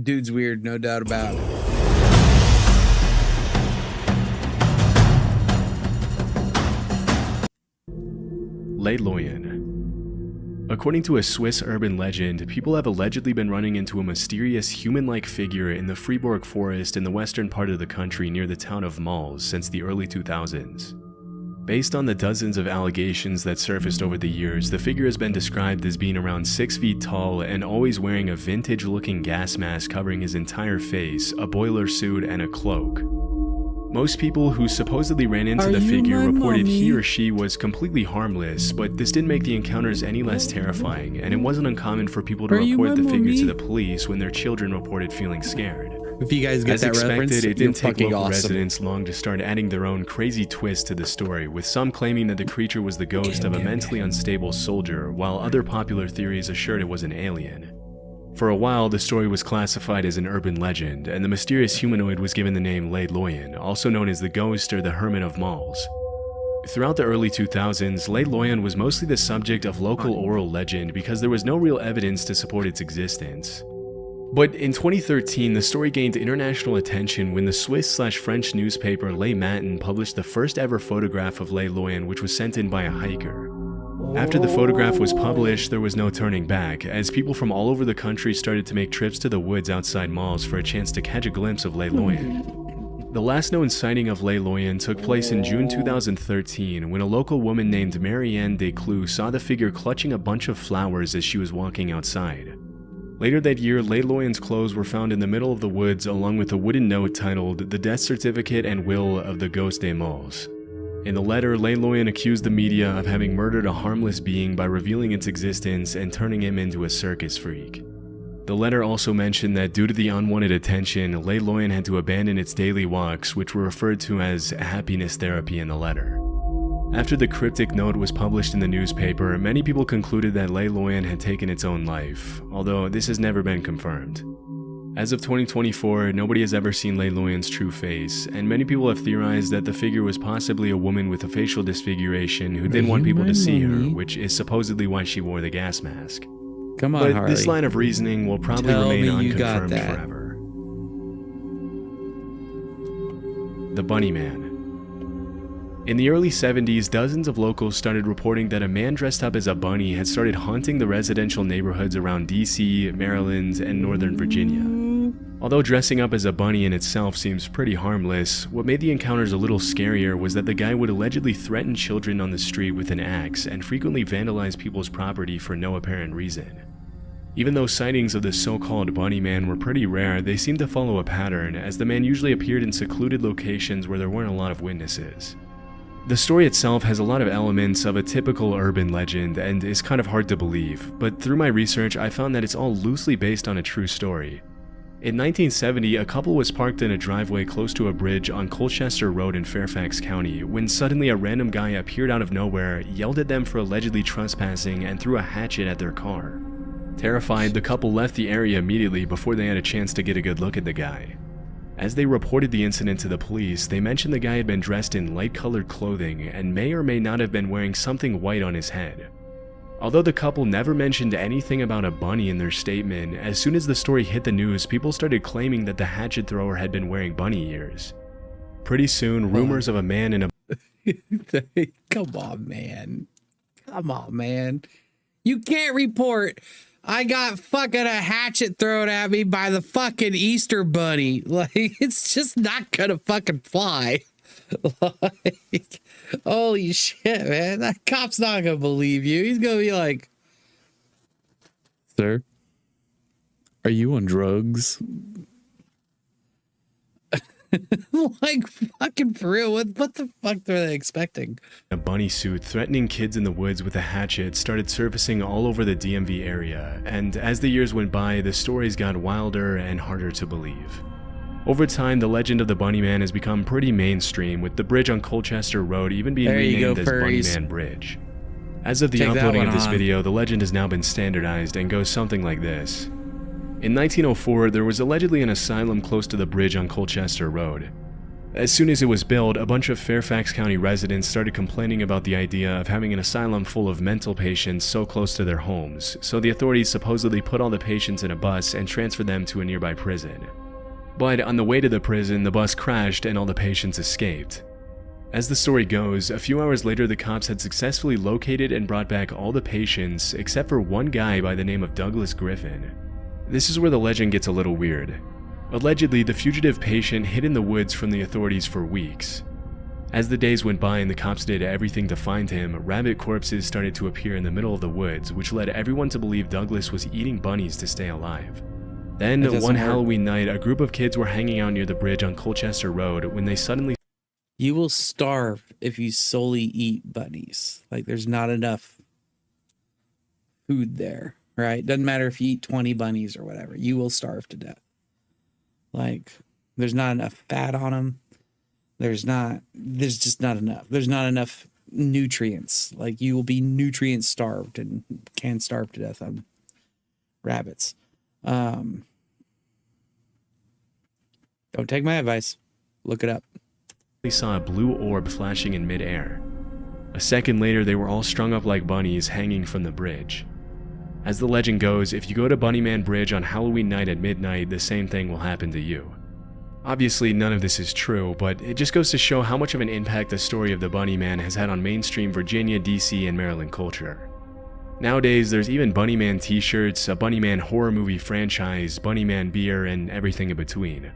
Speaker 2: Dude's weird, no doubt about it.
Speaker 4: Les Loyen. According to a Swiss urban legend, people have allegedly been running into a mysterious human-like figure in the Fribourg forest in the western part of the country near the town of Mals since the early 2000s. Based on the dozens of allegations that surfaced over the years, the figure has been described as being around 6 feet tall and always wearing a vintage-looking gas mask covering his entire face, a boiler suit, and a cloak. Most people who supposedly ran into the figure reported he or she was completely harmless, but this didn't make the encounters any less terrifying, and it wasn't uncommon for people to report the figure to the police when their children reported feeling scared.
Speaker 2: If you guys get
Speaker 4: As
Speaker 2: that
Speaker 4: expected,
Speaker 2: reference,
Speaker 4: it didn't
Speaker 2: you're
Speaker 4: take
Speaker 2: fucking
Speaker 4: local
Speaker 2: awesome.
Speaker 4: residents long to start adding their own crazy twist to the story, with some claiming that the creature was the ghost of a mentally unstable soldier, while other popular theories assured it was an alien. For a while, the story was classified as an urban legend, and the mysterious humanoid was given the name Les Loyen, also known as the Ghost or the Hermit of Mals. Throughout the early 2000s, Les Loyen was mostly the subject of local oral legend because there was no real evidence to support its existence. But in 2013, the story gained international attention when the Swiss/French newspaper Les Matins published the first ever photograph of Les Loyen, which was sent in by a hiker. After the photograph was published, there was no turning back, as people from all over the country started to make trips to the woods outside Mals for a chance to catch a glimpse of Les Loyen. The last known sighting of Les Loyen took place in June 2013 when a local woman named Marianne Desclous saw the figure clutching a bunch of flowers as she was walking outside. Later that year, Les Loyen's clothes were found in the middle of the woods along with a wooden note titled The Death Certificate and Will of the Ghost des Mals. In the letter, Les Loyen accused the media of having murdered a harmless being by revealing its existence and turning him into a circus freak. The letter also mentioned that due to the unwanted attention, Les Loyen had to abandon its daily walks, which were referred to as happiness therapy in the letter. After the cryptic note was published in the newspaper, many people concluded that Les Loyen had taken its own life, although this has never been confirmed. As of 2024, nobody has ever seen Les Loyen's true face, and many people have theorized that the figure was possibly a woman with a facial disfiguration who didn't want people to see her, which is supposedly why she wore the gas mask.
Speaker 2: Come on,
Speaker 4: But
Speaker 2: Harley.
Speaker 4: this line of reasoning will probably
Speaker 2: Tell
Speaker 4: remain
Speaker 2: me you got
Speaker 4: unconfirmed
Speaker 2: that.
Speaker 4: forever. The Bunny Man. In the early 70s, dozens of locals started reporting that a man dressed up as a bunny had started haunting the residential neighborhoods around DC, Maryland, and Northern Virginia. Although dressing up as a bunny in itself seems pretty harmless, what made the encounters a little scarier was that the guy would allegedly threaten children on the street with an axe and frequently vandalize people's property for no apparent reason. Even though sightings of the so-called Bunny Man were pretty rare, they seemed to follow a pattern, as the man usually appeared in secluded locations where there weren't a lot of witnesses. The story itself has a lot of elements of a typical urban legend and is kind of hard to believe, but through my research I found that it's all loosely based on a true story. In 1970, a couple was parked in a driveway close to a bridge on Colchester Road in Fairfax County when suddenly a random guy appeared out of nowhere, yelled at them for allegedly trespassing, and threw a hatchet at their car. Terrified, the couple left the area immediately before they had a chance to get a good look at the guy. As they reported the incident to the police, they mentioned the guy had been dressed in light-colored clothing and may or may not have been wearing something white on his head. Although the couple never mentioned anything about a bunny in their statement, as soon as the story hit the news, people started claiming that the hatchet thrower had been wearing bunny ears. Pretty soon, rumors of a man in a...
Speaker 2: Come on, man. Come on, man. You can't report I got fucking a hatchet thrown at me by the fucking Easter bunny. Like, it's just not gonna fucking fly. Like, holy shit, man. That cop's not gonna believe you. He's gonna be like, sir, are you on drugs? Like, fucking for real, what the fuck were they expecting?
Speaker 4: A bunny suit threatening kids in the woods with a hatchet started surfacing all over the DMV area, and as the years went by, the stories got wilder and harder to believe. Over time, the legend of the Bunny Man has become pretty mainstream, with the bridge on Colchester Road even being renamed as Bunny Man Bridge. As of the uploading of this video, the legend has now been standardized and goes something like this. In 1904, there was allegedly an asylum close to the bridge on Colchester Road. As soon as it was built, a bunch of Fairfax County residents started complaining about the idea of having an asylum full of mental patients so close to their homes, so the authorities supposedly put all the patients in a bus and transferred them to a nearby prison. But on the way to the prison, the bus crashed and all the patients escaped. As the story goes, a few hours later the cops had successfully located and brought back all the patients except for one guy by the name of Douglas Griffin. This is where the legend gets a little weird. Allegedly, the fugitive patient hid in the woods from the authorities for weeks. As the days went by and the cops did everything to find him, rabbit corpses started to appear in the middle of the woods, which led everyone to believe Douglas was eating bunnies to stay alive. Then, one Halloween night, a group of kids were hanging out near the bridge on Colchester Road when they suddenly...
Speaker 2: You will starve if you solely eat bunnies. Like, there's not enough food there, right? Doesn't matter if you eat 20 bunnies or whatever. You will starve to death. Like, there's not enough fat on them. There's just not enough. There's not enough nutrients. Like, you will be nutrient starved and can starve to death on rabbits. Don't take my advice. Look it up.
Speaker 4: They saw a blue orb flashing in midair. A second later, they were all strung up like bunnies hanging from the bridge. As the legend goes, if you go to Bunny Man Bridge on Halloween night at midnight, the same thing will happen to you. Obviously, none of this is true, but it just goes to show how much of an impact the story of the Bunny Man has had on mainstream Virginia, DC, and Maryland culture. Nowadays, there's even Bunny Man t-shirts, a Bunny Man horror movie franchise, Bunny Man beer, and everything in between.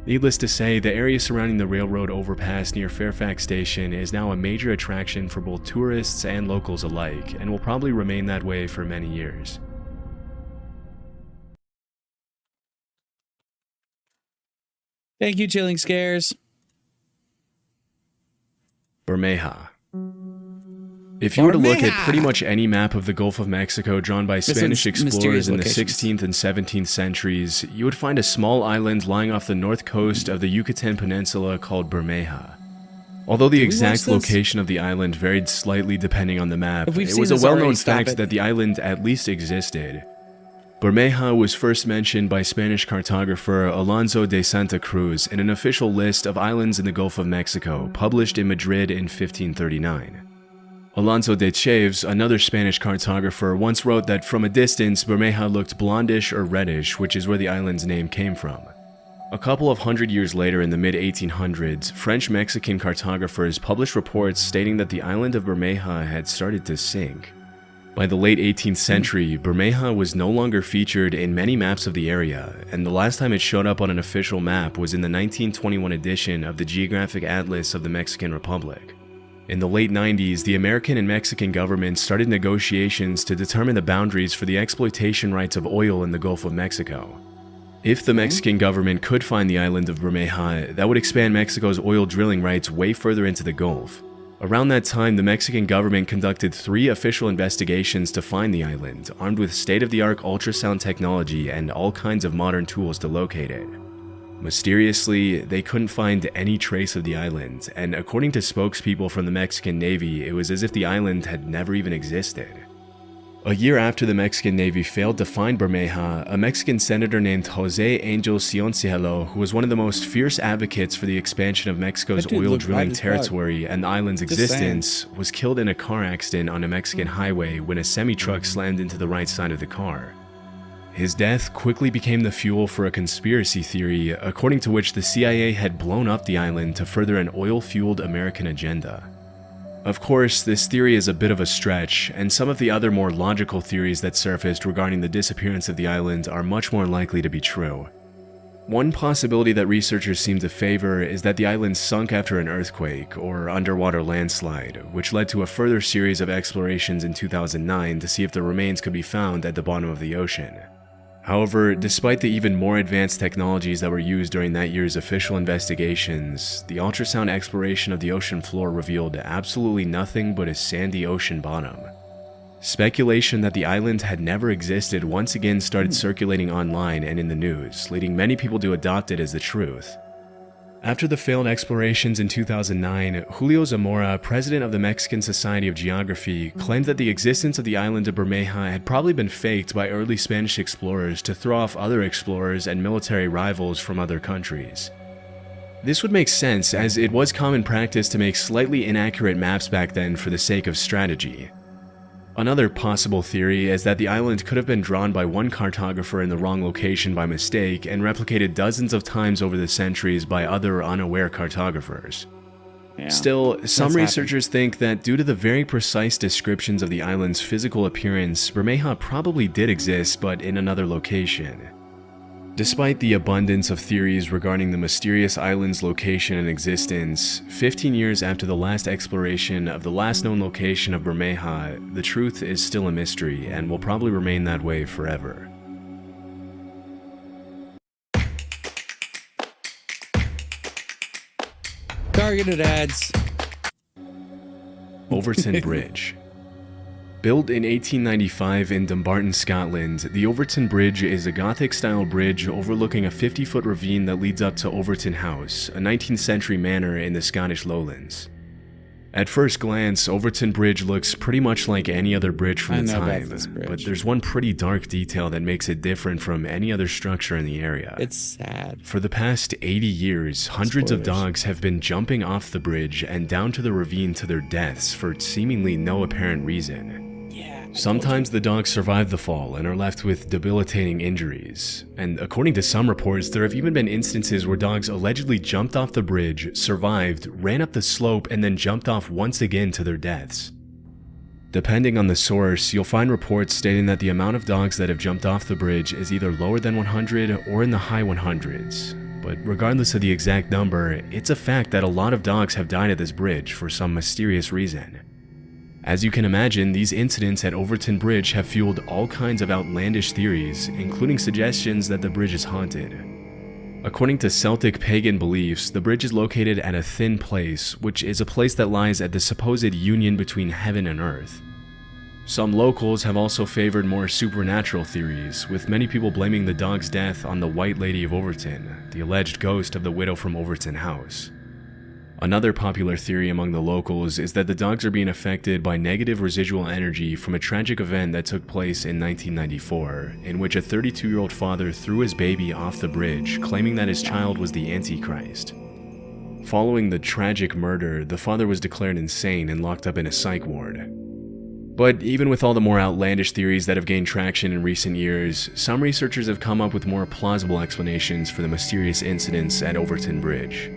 Speaker 4: Needless to say, the area surrounding the railroad overpass near Fairfax Station is now a major attraction for both tourists and locals alike, and will probably remain that way for many years.
Speaker 2: Thank you, Chilling Scares.
Speaker 4: Bermeja. If you were to look at pretty much any map of the Gulf of Mexico drawn by Spanish explorers in the 16th and 17th centuries, you would find a small island lying off the north coast of the Yucatan Peninsula called Bermeja. Although the exact location of the island varied slightly depending on the map, it was a well-known fact that the island at least existed. Bermeja was first mentioned by Spanish cartographer Alonso de Santa Cruz in an official list of islands in the Gulf of Mexico, published in Madrid in 1539. Alonso de Chaves, another Spanish cartographer, once wrote that from a distance, Bermeja looked blondish or reddish, which is where the island's name came from. A couple of hundred years later, in the mid-1800s, French-Mexican cartographers published reports stating that the island of Bermeja had started to sink. By the late 18th century, Bermeja was no longer featured in many maps of the area, and the last time it showed up on an official map was in the 1921 edition of the Geographic Atlas of the Mexican Republic. In the late 90s, the American and Mexican governments started negotiations to determine the boundaries for the exploitation rights of oil in the Gulf of Mexico. If the Mexican government could find the island of Bermeja, that would expand Mexico's oil drilling rights way further into the Gulf. Around that time, the Mexican government conducted 3 official investigations to find the island, armed with state-of-the-art ultrasound technology and all kinds of modern tools to locate it. Mysteriously, they couldn't find any trace of the island, and according to spokespeople from the Mexican Navy, it was as if the island had never even existed. A year after the Mexican Navy failed to find Bermeja, a Mexican senator named José Angel Cioncielo, who was one of the most fierce advocates for the expansion of Mexico's oil drilling territory and the island's existence, was killed in a car accident on a Mexican highway when a semi-truck slammed into the right side of the car. His death quickly became the fuel for a conspiracy theory, according to which the CIA had blown up the island to further an oil-fueled American agenda. Of course, this theory is a bit of a stretch, and some of the other more logical theories that surfaced regarding the disappearance of the island are much more likely to be true. One possibility that researchers seem to favor is that the island sunk after an earthquake or underwater landslide, which led to a further series of explorations in 2009 to see if the remains could be found at the bottom of the ocean. However, despite the even more advanced technologies that were used during that year's official investigations, the ultrasound exploration of the ocean floor revealed absolutely nothing but a sandy ocean bottom. Speculation that the island had never existed once again started circulating online and in the news, leading many people to adopt it as the truth. After the failed explorations in 2009, Julio Zamora, president of the Mexican Society of Geography, claimed that the existence of the island of Bermeja had probably been faked by early Spanish explorers to throw off other explorers and military rivals from other countries. This would make sense, as it was common practice to make slightly inaccurate maps back then for the sake of strategy. Another possible theory is that the island could have been drawn by one cartographer in the wrong location by mistake and replicated dozens of times over the centuries by other unaware cartographers.
Speaker 2: Yeah,
Speaker 4: Still, some
Speaker 2: that's
Speaker 4: researchers think that due to the very precise descriptions of the island's physical appearance, Bermeja probably did exist, but in another location. Despite the abundance of theories regarding the mysterious island's location and existence, 15 years after the last exploration of the last known location of Bermeja, the truth is still a mystery and will probably remain that way forever.
Speaker 2: Targeted ads.
Speaker 4: Overton Bridge. Built in 1895 in Dumbarton, Scotland, the Overton Bridge is a Gothic-style bridge overlooking a 50-foot ravine that leads up to Overton House, a 19th century manor in the Scottish Lowlands. At first glance, Overton Bridge looks pretty much like any other bridge from the time, but there's one pretty dark detail that makes it different from any other structure in the area.
Speaker 2: It's sad.
Speaker 4: For the past 80 years, hundreds of
Speaker 2: Spoilers.
Speaker 4: dogs have been jumping off the bridge and down to the ravine to their deaths for seemingly no apparent reason. Sometimes the dogs survive the fall and are left with debilitating injuries, and according to some reports, there have even been instances where dogs allegedly jumped off the bridge, survived, ran up the slope, and then jumped off once again to their deaths. Depending on the source, you'll find reports stating that the amount of dogs that have jumped off the bridge is either lower than 100 or in the high 100s. But regardless of the exact number, it's a fact that a lot of dogs have died at this bridge for some mysterious reason. As you can imagine, these incidents at Overton Bridge have fueled all kinds of outlandish theories, including suggestions that the bridge is haunted. According to Celtic pagan beliefs, the bridge is located at a thin place, which is a place that lies at the supposed union between heaven and earth. Some locals have also favored more supernatural theories, with many people blaming the dog's death on the White Lady of Overton, the alleged ghost of the widow from Overton House. Another popular theory among the locals is that the dogs are being affected by negative residual energy from a tragic event that took place in 1994, in which a 32-year-old father threw his baby off the bridge, claiming that his child was the Antichrist. Following the tragic murder, the father was declared insane and locked up in a psych ward. But even with all the more outlandish theories that have gained traction in recent years, some researchers have come up with more plausible explanations for the mysterious incidents at Overton Bridge.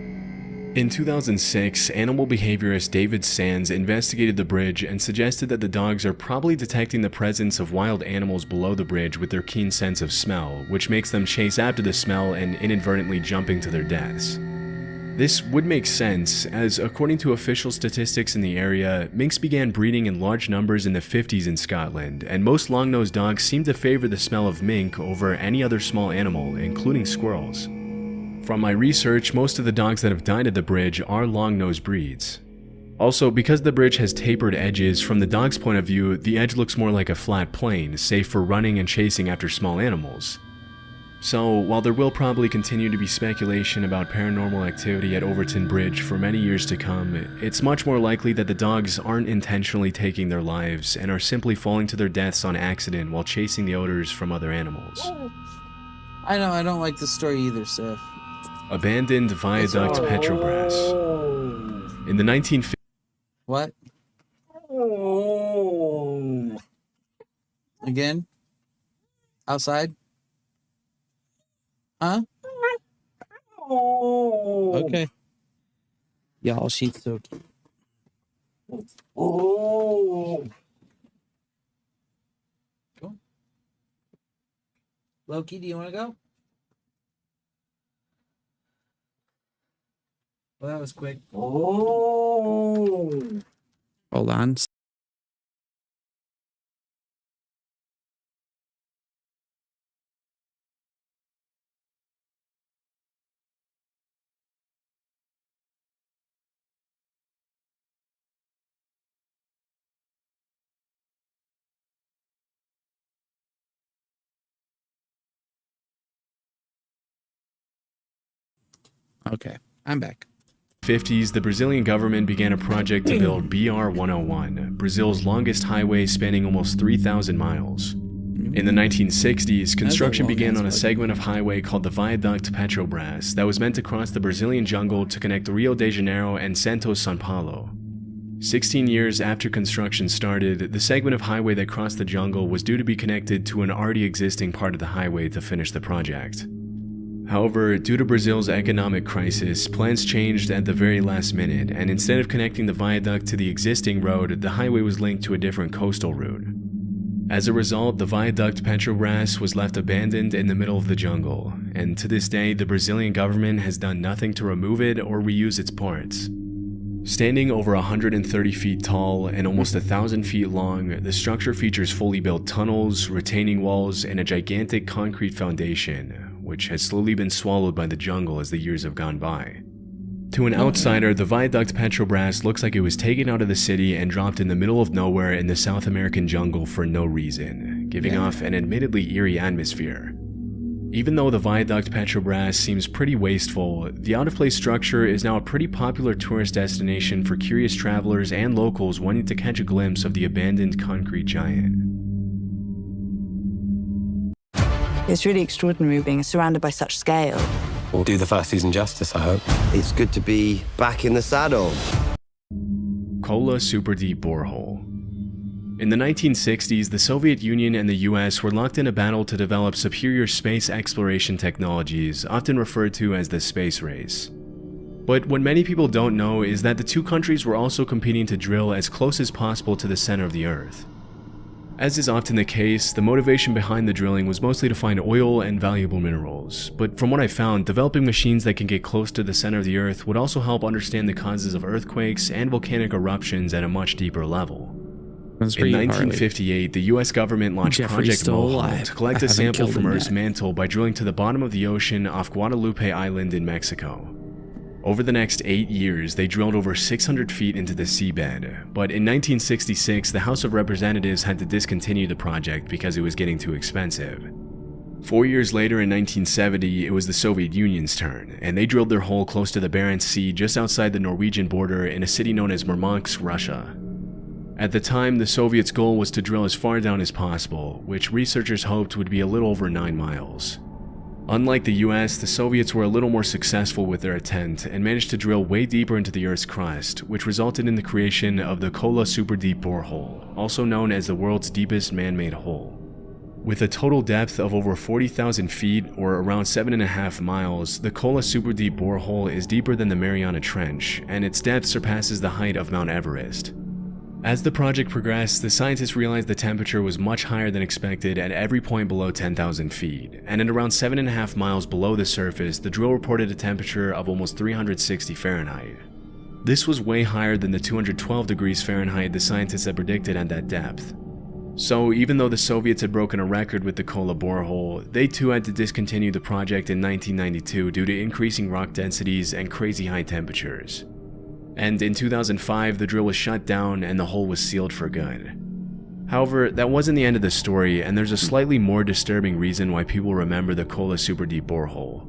Speaker 4: In 2006, animal behaviorist David Sands investigated the bridge and suggested that the dogs are probably detecting the presence of wild animals below the bridge with their keen sense of smell, which makes them chase after the smell and inadvertently jumping to their deaths. This would make sense, as according to official statistics in the area, minks began breeding in large numbers in the 50s in Scotland, and most long-nosed dogs seem to favor the smell of mink over any other small animal, including squirrels. From my research, most of the dogs that have died at the bridge are long-nosed breeds. Also, because the bridge has tapered edges, from the dog's point of view, the edge looks more like a flat plane, safe for running and chasing after small animals. So, while there will probably continue to be speculation about paranormal activity at Overton Bridge for many years to come, it's much more likely that the dogs aren't intentionally taking their lives and are simply falling to their deaths on accident while chasing the odors from other animals.
Speaker 5: I know, I don't like this story either, Seth.
Speaker 4: Abandoned Viaduct Petrobras. In the 1950s,
Speaker 5: What? Again? Outside? Huh? Okay. Y'all, she's so cute. Oh. Cool. Loki, do you want to go? Well, that was quick. Oh.
Speaker 2: Hold on. Okay, I'm back.
Speaker 4: 50s, the Brazilian government began a project to build BR-101, Brazil's longest highway spanning almost 3,000 miles. In the 1960s, construction began on a segment of highway called the Viaduct Petrobras that was meant to cross the Brazilian jungle to connect Rio de Janeiro and Santos, São Paulo. 16 years after construction started, the segment of highway that crossed the jungle was due to be connected to an already existing part of the highway to finish the project. However, due to Brazil's economic crisis, plans changed at the very last minute, and instead of connecting the viaduct to the existing road, the highway was linked to a different coastal route. As a result, the Viaduct Petrobras was left abandoned in the middle of the jungle, and to this day, the Brazilian government has done nothing to remove it or reuse its parts. Standing over 130 feet tall and almost 1,000 feet long, the structure features fully built tunnels, retaining walls, and a gigantic concrete foundation, which has slowly been swallowed by the jungle as the years have gone by. To an outsider, the Viaduct Petrobras looks like it was taken out of the city and dropped in the middle of nowhere in the South American jungle for no reason, giving off an admittedly eerie atmosphere. Even though the Viaduct Petrobras seems pretty wasteful, the out-of-place structure is now a pretty popular tourist destination for curious travelers and locals wanting to catch a glimpse of the abandoned concrete giant.
Speaker 6: It's really extraordinary being surrounded by such scale.
Speaker 8: We'll do the first season justice, I hope. It's good to be back in the saddle.
Speaker 4: Kola Super Deep Borehole. In the 1960s, the Soviet Union and the US were locked in a battle to develop superior space exploration technologies, often referred to as the space race. But what many people don't know is that the two countries were also competing to drill as close as possible to the center of the Earth. As is often the case, the motivation behind the drilling was mostly to find oil and valuable minerals, but from what I found, developing machines that can get close to the center of the Earth would also help understand the causes of earthquakes and volcanic eruptions at a much deeper level. In 1958, the US government launched Project Mohawk to collect a sample from Earth's mantle by drilling to the bottom of the ocean off Guadalupe Island in Mexico. Over the next 8 years, they drilled over 600 feet into the seabed, but in 1966, the House of Representatives had to discontinue the project because it was getting too expensive. 4 years later, in 1970, it was the Soviet Union's turn, and they drilled their hole close to the Barents Sea just outside the Norwegian border in a city known as Murmansk, Russia. At the time, the Soviets' goal was to drill as far down as possible, which researchers hoped would be a little over 9 miles. Unlike the US, the Soviets were a little more successful with their attempt and managed to drill way deeper into the Earth's crust, which resulted in the creation of the Kola Super Deep Borehole, also known as the world's deepest man-made hole. With a total depth of over 40,000 feet, or around 7.5 miles, the Kola Super Deep Borehole is deeper than the Mariana Trench, and its depth surpasses the height of Mount Everest. As the project progressed, the scientists realized the temperature was much higher than expected at every point below 10,000 feet, and at around 7.5 miles below the surface, the drill reported a temperature of almost 360 Fahrenheit. This was way higher than the 212 degrees Fahrenheit the scientists had predicted at that depth. So even though the Soviets had broken a record with the Kola borehole, they too had to discontinue the project in 1992 due to increasing rock densities and crazy high temperatures. And in 2005, the drill was shut down and the hole was sealed for good. However, that wasn't the end of the story, and there's a slightly more disturbing reason why people remember the Kola Super Deep Borehole.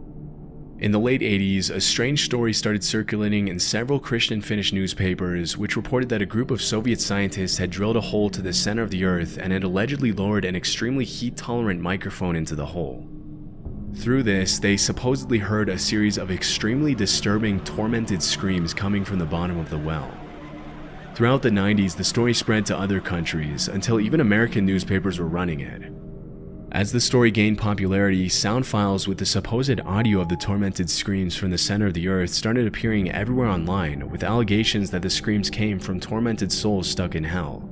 Speaker 4: In the late 80s, a strange story started circulating in several Christian Finnish newspapers, which reported that a group of Soviet scientists had drilled a hole to the center of the Earth and had allegedly lowered an extremely heat-tolerant microphone into the hole. Through this, they supposedly heard a series of extremely disturbing, tormented screams coming from the bottom of the well. Throughout the 90s, the story spread to other countries, until even American newspapers were running it. As the story gained popularity, sound files with the supposed audio of the tormented screams from the center of the earth started appearing everywhere online, with allegations that the screams came from tormented souls stuck in hell.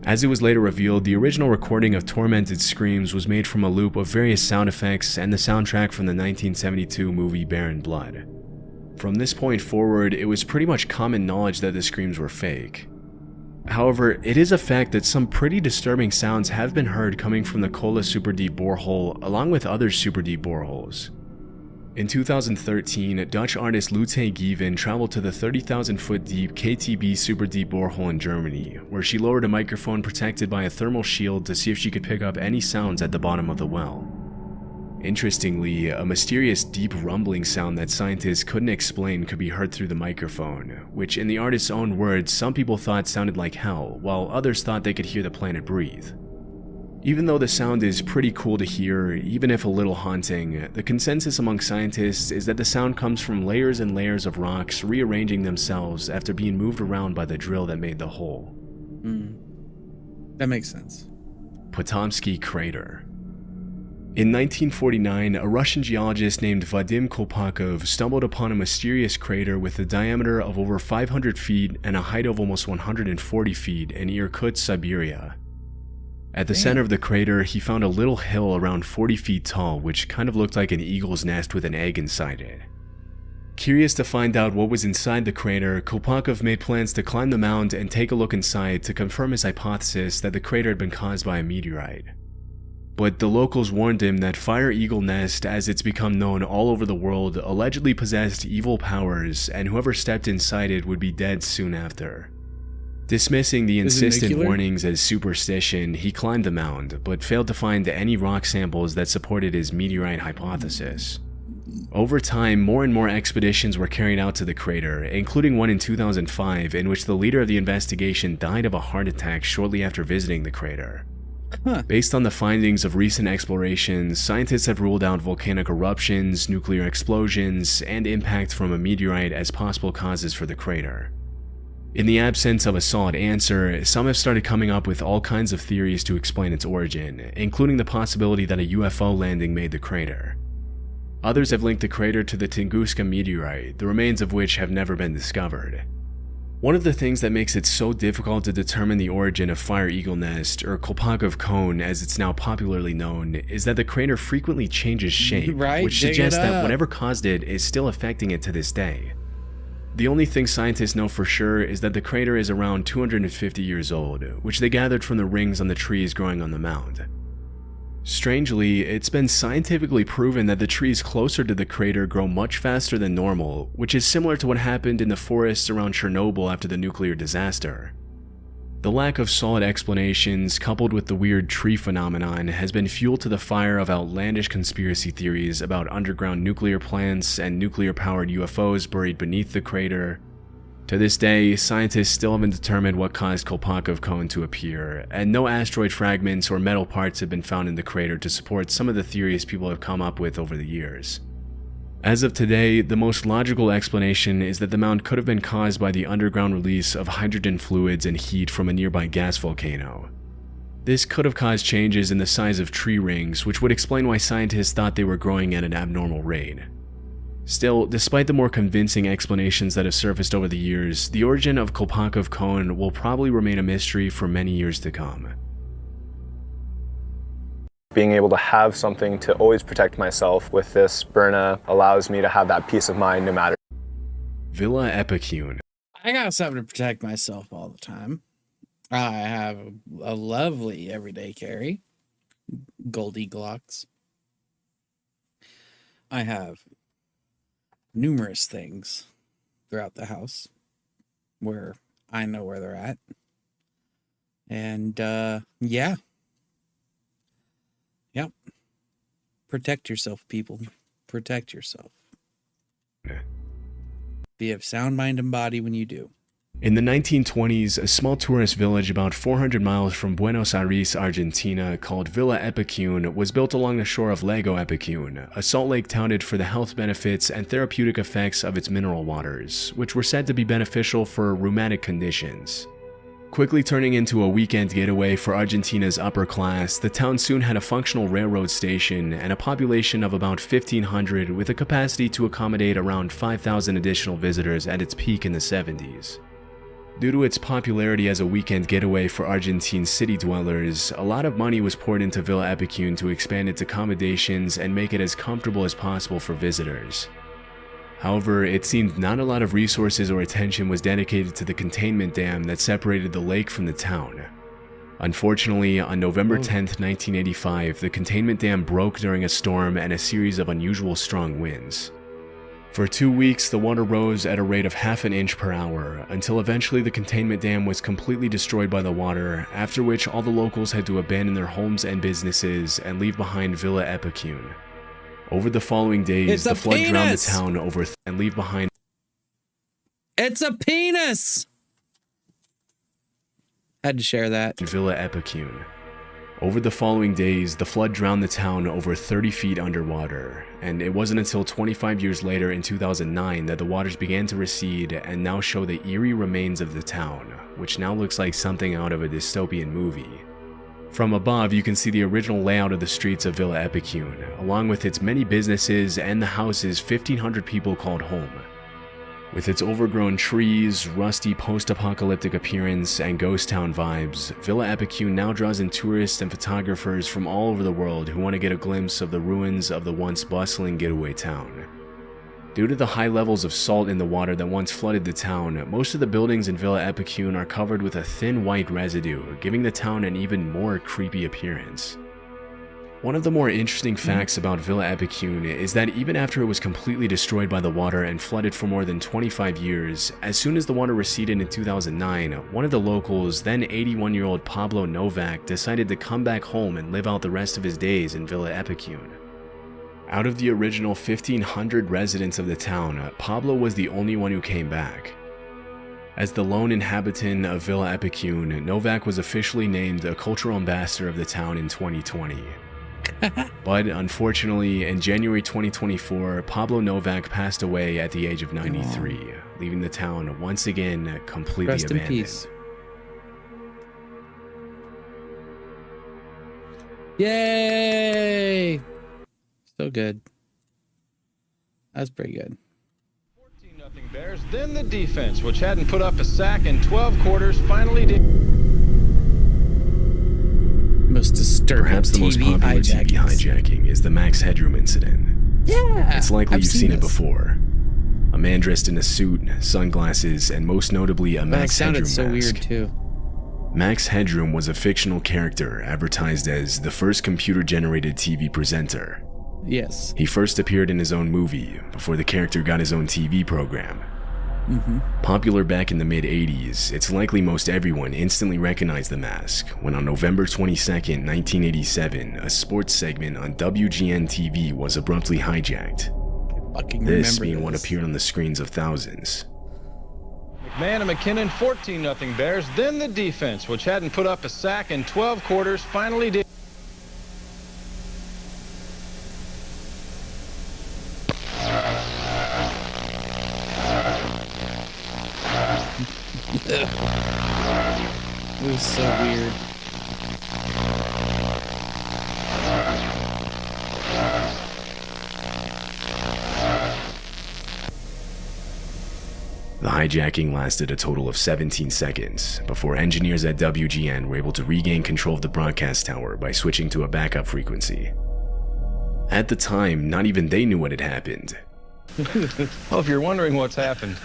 Speaker 4: As it was later revealed, the original recording of tormented screams was made from a loop of various sound effects and the soundtrack from the 1972 movie Barren Blood. From this point forward, it was pretty much common knowledge that the screams were fake. However, it is a fact that some pretty disturbing sounds have been heard coming from the Kola super deep borehole along with other super deep boreholes. In 2013, Dutch artist Lute Gieven traveled to the 30,000 foot deep KTB super deep borehole in Germany, where she lowered a microphone protected by a thermal shield to see if she could pick up any sounds at the bottom of the well. Interestingly, a mysterious deep rumbling sound that scientists couldn't explain could be heard through the microphone, which in the artist's own words, some people thought sounded like hell, while others thought they could hear the planet breathe. Even though the sound is pretty cool to hear, even if a little haunting, the consensus among scientists is that the sound comes from layers and layers of rocks rearranging themselves after being moved around by the drill that made the hole.
Speaker 2: That makes sense.
Speaker 4: Potomsky Crater. In 1949, a Russian geologist named Vadim Kolpakov stumbled upon a mysterious crater with a diameter of over 500 feet and a height of almost 140 feet in Irkutsk, Siberia. At the center of the crater, he found a little hill around 40 feet tall, which kind of looked like an eagle's nest with an egg inside it. Curious to find out what was inside the crater, Kolpakov made plans to climb the mound and take a look inside to confirm his hypothesis that the crater had been caused by a meteorite. But the locals warned him that Fire Eagle Nest, as it's become known all over the world, allegedly possessed evil powers, and whoever stepped inside it would be dead soon after. Dismissing the insistent warnings as superstition, he climbed the mound, but failed to find any rock samples that supported his meteorite hypothesis. Over time, more and more expeditions were carried out to the crater, including one in 2005 in which the leader of the investigation died of a heart attack shortly after visiting the crater. Based on the findings of recent explorations, scientists have ruled out volcanic eruptions, nuclear explosions, and impact from a meteorite as possible causes for the crater. In the absence of a solid answer, some have started coming up with all kinds of theories to explain its origin, including the possibility that a UFO landing made the crater. Others have linked the crater to the Tunguska meteorite, the remains of which have never been discovered. One of the things that makes it so difficult to determine the origin of Fire Eagle Nest, or Kolpakov Cone as it's now popularly known, is that the crater frequently changes shape, which suggests that whatever caused it is still affecting it to this day. The only thing scientists know for sure is that the crater is around 250 years old, which they gathered from the rings on the trees growing on the mound. Strangely, it's been scientifically proven that the trees closer to the crater grow much faster than normal, which is similar to what happened in the forests around Chernobyl after the nuclear disaster. The lack of solid explanations, coupled with the weird tree phenomenon, has been fuel to the fire of outlandish conspiracy theories about underground nuclear plants and nuclear-powered UFOs buried beneath the crater. To this day, scientists still haven't determined what caused Kolpakov Cone to appear, and no asteroid fragments or metal parts have been found in the crater to support some of the theories people have come up with over the years. As of today, the most logical explanation is that the mound could have been caused by the underground release of hydrogen fluids and heat from a nearby gas volcano. This could have caused changes in the size of tree rings, which would explain why scientists thought they were growing at an abnormal rate. Still, despite the more convincing explanations that have surfaced over the years, the origin of Kolpakov Cone will probably remain a mystery for many years to come.
Speaker 9: Being able to have something to always protect myself with this Berna allows me to have that peace of mind no matter.
Speaker 4: Villa Epicune.
Speaker 2: I got something to protect myself all the time. I have a lovely everyday carry, Goldie Glocks. I have numerous things throughout the house where I know where they're at. And, yeah. Yep. Protect yourself, people. Protect yourself. Be of sound mind and body when you do.
Speaker 4: In the 1920s, a small tourist village about 400 miles from Buenos Aires, Argentina, called Villa Epicune was built along the shore of Lago Epicune, a salt lake touted for the health benefits and therapeutic effects of its mineral waters, which were said to be beneficial for rheumatic conditions. Quickly turning into a weekend getaway for Argentina's upper class, the town soon had a functional railroad station and a population of about 1,500 with a capacity to accommodate around 5,000 additional visitors at its peak in the 70s. Due to its popularity as a weekend getaway for Argentine city dwellers, a lot of money was poured into Villa Epicune to expand its accommodations and make it as comfortable as possible for visitors. However, it seemed not a lot of resources or attention was dedicated to the containment dam that separated the lake from the town. Unfortunately, on November 10, 1985, the containment dam broke during a storm and a series of unusual strong winds. For 2 weeks, the water rose at a rate of half an inch per hour, until eventually the containment dam was completely destroyed by the water, after which all the locals had to abandon their homes and businesses and leave behind Villa Epicune. Over the following days, the flood drowned the town over and leave behind.
Speaker 2: It's a penis! Had to share that.
Speaker 4: Villa Epicune. Over the following days, the flood drowned the town over 30 feet underwater, and it wasn't until 25 years later in 2009 that the waters began to recede and now show the eerie remains of the town, which now looks like something out of a dystopian movie. From above, you can see the original layout of the streets of Villa Epicune, along with its many businesses and the houses 1,500 people called home. With its overgrown trees, rusty post-apocalyptic appearance, and ghost town vibes, Villa Epicune now draws in tourists and photographers from all over the world who want to get a glimpse of the ruins of the once bustling getaway town. Due to the high levels of salt in the water that once flooded the town, most of the buildings in Villa Epicune are covered with a thin white residue, giving the town an even more creepy appearance. One of the more interesting facts about Villa Epicune is that even after it was completely destroyed by the water and flooded for more than 25 years, as soon as the water receded in 2009, one of the locals, then 81-year-old Pablo Novak, decided to come back home and live out the rest of his days in Villa Epicune. Out of the original 1,500 residents of the town, Pablo was the only one who came back. As the lone inhabitant of Villa Epicune, Novak was officially named a cultural ambassador of the town in 2020. But unfortunately, in January 2024, Pablo Novak passed away at the age of 93, leaving the town once again completely
Speaker 2: Rest in
Speaker 4: abandoned.
Speaker 2: peace. Yay! So good. That's pretty good.
Speaker 10: 14-0 Bears. Then the defense, which hadn't put up a sack in 12 quarters, finally did.
Speaker 2: Most disturbing.
Speaker 4: Perhaps the most popular TV hijacking is the Max Headroom incident.
Speaker 2: Yeah,
Speaker 4: It's likely you've seen it
Speaker 2: this
Speaker 4: before. A man dressed in a suit, sunglasses, and most notably a Max Headroom mask.
Speaker 2: It sounded so weird too.
Speaker 4: Max Headroom was a fictional character advertised as the first computer-generated TV presenter.
Speaker 2: Yes.
Speaker 4: He first appeared in his own movie before the character got his own TV program. Popular back in the mid-80s, it's likely most everyone instantly recognized the mask when on November 22nd, 1987, a sports segment on WGN-TV was abruptly hijacked. This being what appeared on the screens of thousands.
Speaker 10: McMahon and McKinnon, 14-0 Bears. Then the defense, which hadn't put up a sack in 12 quarters, finally did.
Speaker 2: It was so weird.
Speaker 4: The hijacking lasted a total of 17 seconds before engineers at WGN were able to regain control of the broadcast tower by switching to a backup frequency. At the time, not even they knew what had happened.
Speaker 10: Well, if you're wondering what's happened,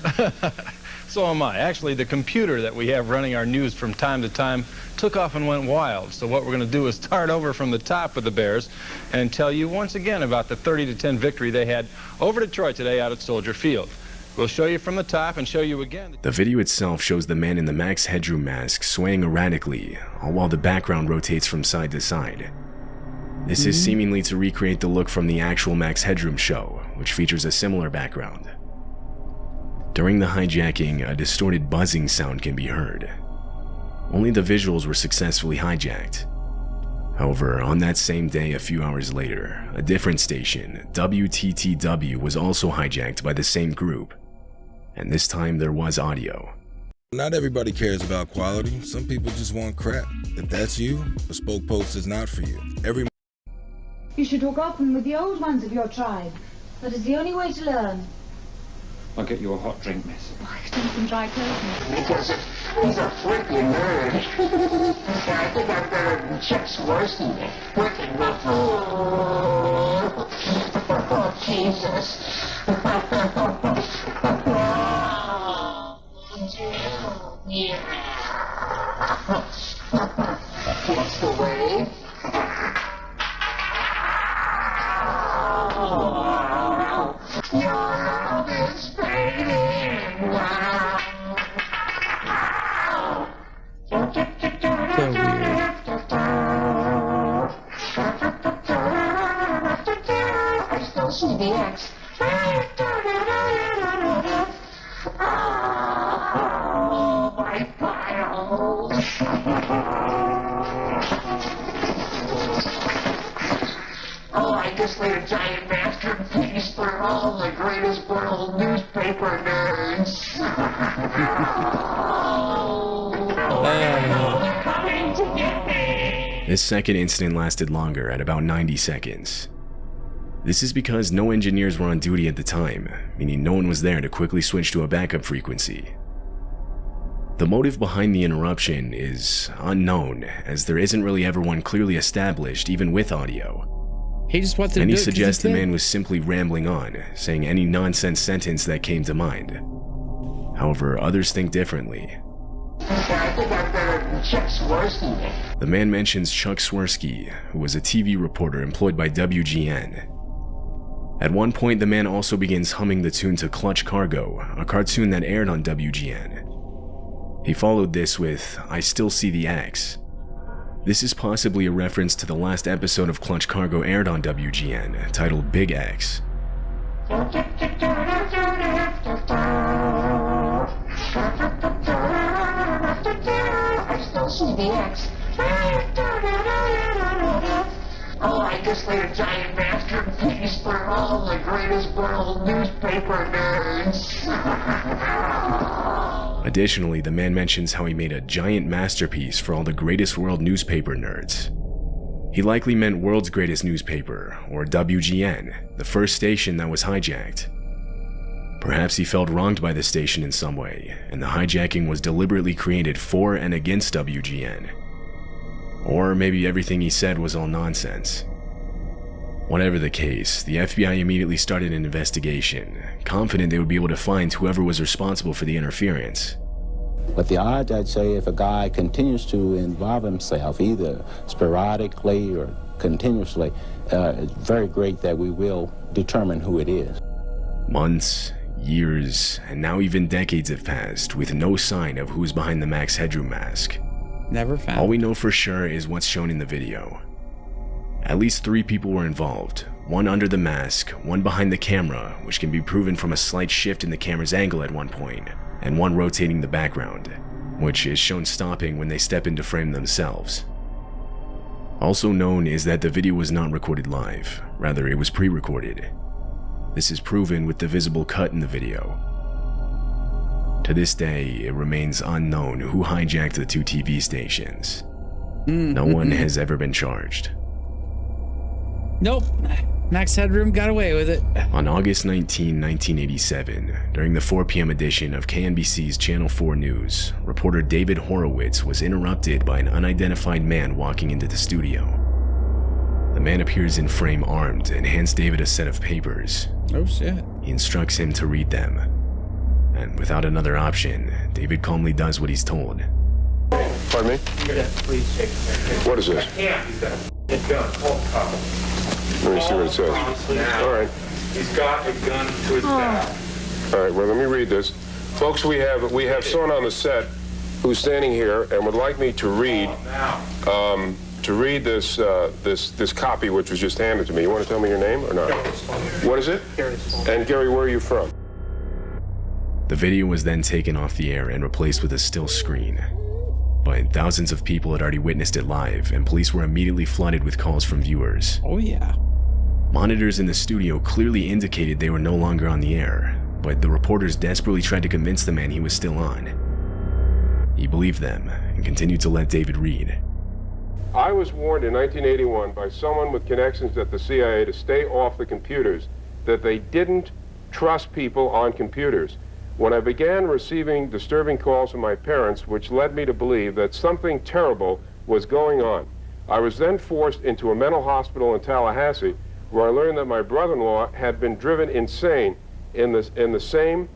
Speaker 10: so am I. Actually, the computer that we have running our news from time to time took off and went wild. So what we're going to do is start over from the top with the Bears and tell you once again about the 30-10 victory they had over Detroit today out at Soldier Field. We'll show you from the top and show you again.
Speaker 4: The video itself shows the man in the Max Headroom mask swaying erratically, all while the background rotates from side to side. This is seemingly to recreate the look from the actual Max Headroom show, which features a similar background. During the hijacking, a distorted buzzing sound can be heard. Only the visuals were successfully hijacked. However, on that same day a few hours later, a different station, pt.III, was also hijacked by the same group, and this time there was audio.
Speaker 11: Not everybody cares about quality. Some people just want crap. If that's you, the Spoke Post is not for you.
Speaker 7: You should hook up with the old ones of your tribe. That is the only way to learn.
Speaker 12: I'll get you a hot drink, miss.
Speaker 7: Oh, I could do some dry clothing.
Speaker 13: Because he's a freaking nerd. I think I'm better than Chuck Swirsky. Working with oh, Jesus. Yeah. That's the way. Your love is fading.
Speaker 2: So weird.
Speaker 13: I still see the X. Oh, my files. Oh, I just made a giant masterpiece for all the greatest world newspaper nerds. They're coming to get me.
Speaker 4: This second incident lasted longer at about 90 seconds. This is because no engineers were on duty at the time, meaning no one was there to quickly switch to a backup frequency. The motive behind the interruption is unknown, as there isn't really ever one clearly established, even with audio.
Speaker 2: He just wants to
Speaker 4: Many
Speaker 2: do it 'cause he
Speaker 4: suggest the
Speaker 2: can.
Speaker 4: man was simply rambling on, saying any nonsense sentence that came to mind. However, others think differently.
Speaker 13: I think I'm better than Chuck Swirsky.
Speaker 4: The man mentions Chuck Swirsky, who was a TV reporter employed by WGN. At one point, the man also begins humming the tune to Clutch Cargo, a cartoon that aired on WGN. He followed this with I Still See the X. This is possibly a reference to the last episode of Clutch Cargo aired on WGN, titled Big X.
Speaker 13: I still see the X. Oh, I just made a giant masterpiece for all the greatest world newspaper nerds.
Speaker 4: Additionally, the man mentions how he made a giant masterpiece for all the greatest world newspaper nerds. He likely meant World's Greatest Newspaper, or WGN, the first station that was hijacked. Perhaps he felt wronged by the station in some way, and the hijacking was deliberately created for and against WGN. Or maybe everything he said was all nonsense. Whatever the case, the FBI immediately started an investigation, confident they would be able to find whoever was responsible for the interference.
Speaker 14: But the odds, I'd say, if a guy continues to involve himself, either sporadically or continuously, it's very great that we will determine who it is.
Speaker 4: Months, years, and now even decades have passed with no sign of who's behind the Max Headroom mask.
Speaker 2: Never found.
Speaker 4: All we know for sure is what's shown in the video. At least 3 people were involved, one under the mask, one behind the camera, which can be proven from a slight shift in the camera's angle at one point, and one rotating the background, which is shown stopping when they step into frame themselves. Also known is that the video was not recorded live, rather it was pre-recorded. This is proven with the visible cut in the video. To this day, it remains unknown who hijacked the 2 TV stations. No one has ever been charged.
Speaker 2: Nope. Max Headroom got away with it.
Speaker 4: On August 19, 1987, during the 4 p.m. edition of KNBC's Channel 4 News, reporter David Horowitz was interrupted by an unidentified man walking into the studio. The man appears in frame armed and hands David a set of papers.
Speaker 2: Oh shit.
Speaker 4: He instructs him to read them. And without another option, David calmly does what he's told.
Speaker 15: Pardon me? What is this? Let me see what it says. All right.
Speaker 12: He's got a gun to his back.
Speaker 15: All right, well, let me read this. Folks, we have someone on the set who's standing here and would like me to read this copy which was just handed to me. You want to tell me your name or not? What is it? And Gary, where are you from?
Speaker 4: The video was then taken off the air and replaced with a still screen. But thousands of people had already witnessed it live, and police were immediately flooded with calls from viewers.
Speaker 2: Oh yeah.
Speaker 4: Monitors in the studio clearly indicated they were no longer on the air, but the reporters desperately tried to convince the man he was still on. He believed them and continued to let David read.
Speaker 15: I was warned in 1981 by someone with connections at the CIA to stay off the computers, that they didn't trust people on computers. When I began receiving disturbing calls from my parents, which led me to believe that something terrible was going on, I was then forced into a mental hospital in Tallahassee, where I learned that my brother-in-law had been driven insane in the same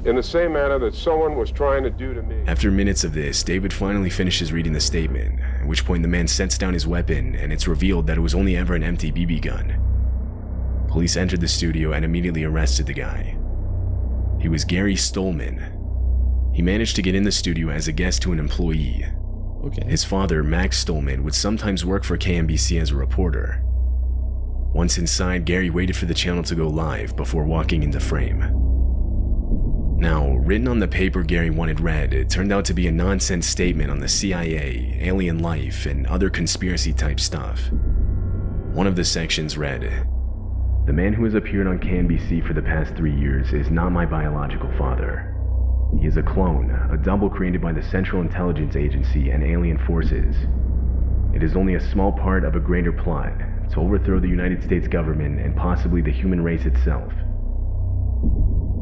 Speaker 15: manner that someone was trying to do to me.
Speaker 4: After minutes of this, David finally finishes reading the statement, at which point the man sets down his weapon, and it's revealed that it was only ever an empty BB gun. Police entered the studio and immediately arrested the guy. He was Gary Stolman. He managed to get in the studio as a guest to an employee.
Speaker 2: Okay.
Speaker 4: His father, Max Stolman, would sometimes work for KMBC as a reporter. Once inside, Gary waited for the channel to go live before walking into frame. Now, written on the paper Gary wanted read, it turned out to be a nonsense statement on the CIA, alien life, and other conspiracy-type stuff. One of the sections read, "The man who has appeared on KMBC for the past 3 years is not my biological father. He is a clone, a double created by the Central Intelligence Agency and alien forces. It is only a small part of a greater plot to overthrow the United States government and possibly the human race itself."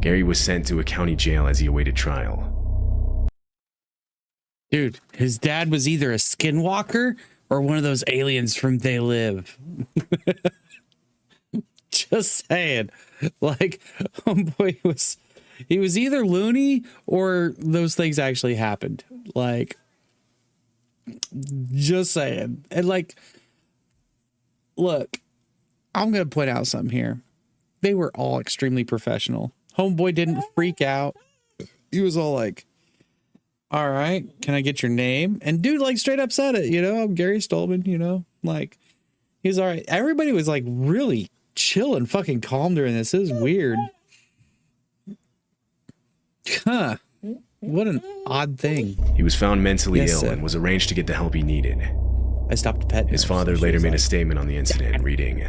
Speaker 4: Gary was sent to a county jail as he awaited trial.
Speaker 2: Dude, his dad was either a skinwalker or one of those aliens from They Live. Just saying. Like, homeboy he was either loony or those things actually happened. Like, just saying. And like, look, I'm going to point out something here. They were all extremely professional. Homeboy didn't freak out. He was all like, all right, can I get your name? And dude, like, straight up said it, you know, I'm Gary Stolman, you know, like, he's all right. Everybody was like really chill and fucking calm during this. It was weird. Huh. What an odd thing.
Speaker 4: He was found mentally
Speaker 2: Yes,
Speaker 4: ill
Speaker 2: sir.
Speaker 4: and was arranged to get the help he needed.
Speaker 2: I stopped a pet.
Speaker 4: His father later made a statement on the incident, reading,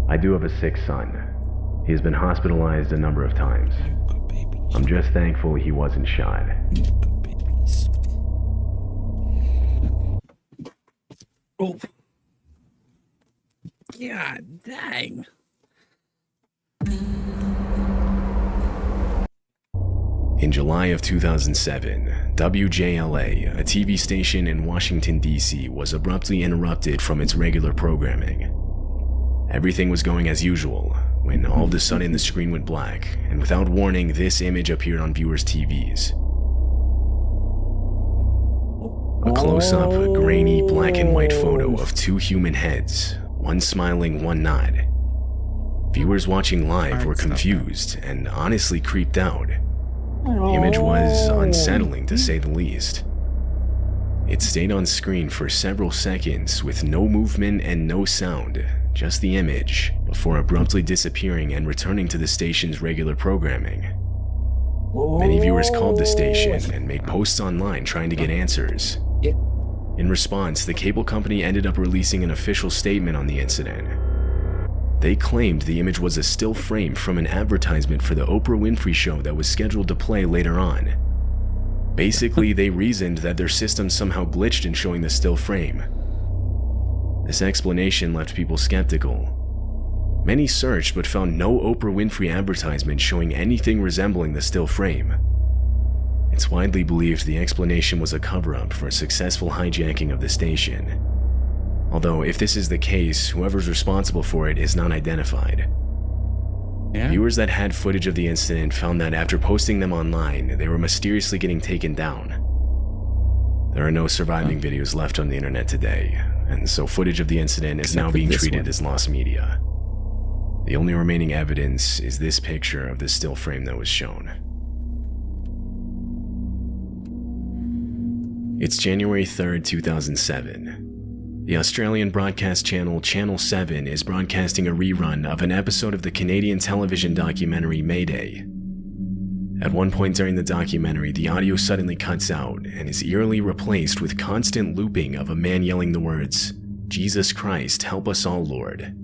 Speaker 4: "I do have a sick son. He has been hospitalized a number of times. I'm just thankful he wasn't shot."
Speaker 2: Oh. God dang.
Speaker 4: In July of 2007, WJLA, a TV station in Washington, D.C., was abruptly interrupted from its regular programming. Everything was going as usual, when all of a sudden the screen went black, and without warning, this image appeared on viewers' TVs. A close-up, grainy, black and white photo of two human heads, one smiling, one not. Viewers watching live were confused and honestly creeped out. The image was unsettling, to say the least. It stayed on screen for several seconds with no movement and no sound, just the image, before abruptly disappearing and returning to the station's regular programming. Many viewers called the station and made posts online trying to get answers. In response, the cable company ended up releasing an official statement on the incident. They claimed the image was a still frame from an advertisement for the Oprah Winfrey Show that was scheduled to play later on. Basically, they reasoned that their system somehow glitched in showing the still frame. This explanation left people skeptical. Many searched but found no Oprah Winfrey advertisement showing anything resembling the still frame. It's widely believed the explanation was a cover-up for a successful hijacking of the station. Although, if this is the case, whoever's responsible for it is not identified.
Speaker 2: Yeah.
Speaker 4: Viewers that had footage of the incident found that after posting them online, they were mysteriously getting taken down. There are no surviving videos left on the internet today, and so footage of the incident is now being treated as lost media. The only remaining evidence is this picture of the still frame that was shown. It's January 3rd, 2007. The Australian broadcast channel Channel 7 is broadcasting a rerun of an episode of the Canadian television documentary Mayday. At one point during the documentary, the audio suddenly cuts out and is eerily replaced with constant looping of a man yelling the words, "Jesus Christ, help us all, Lord."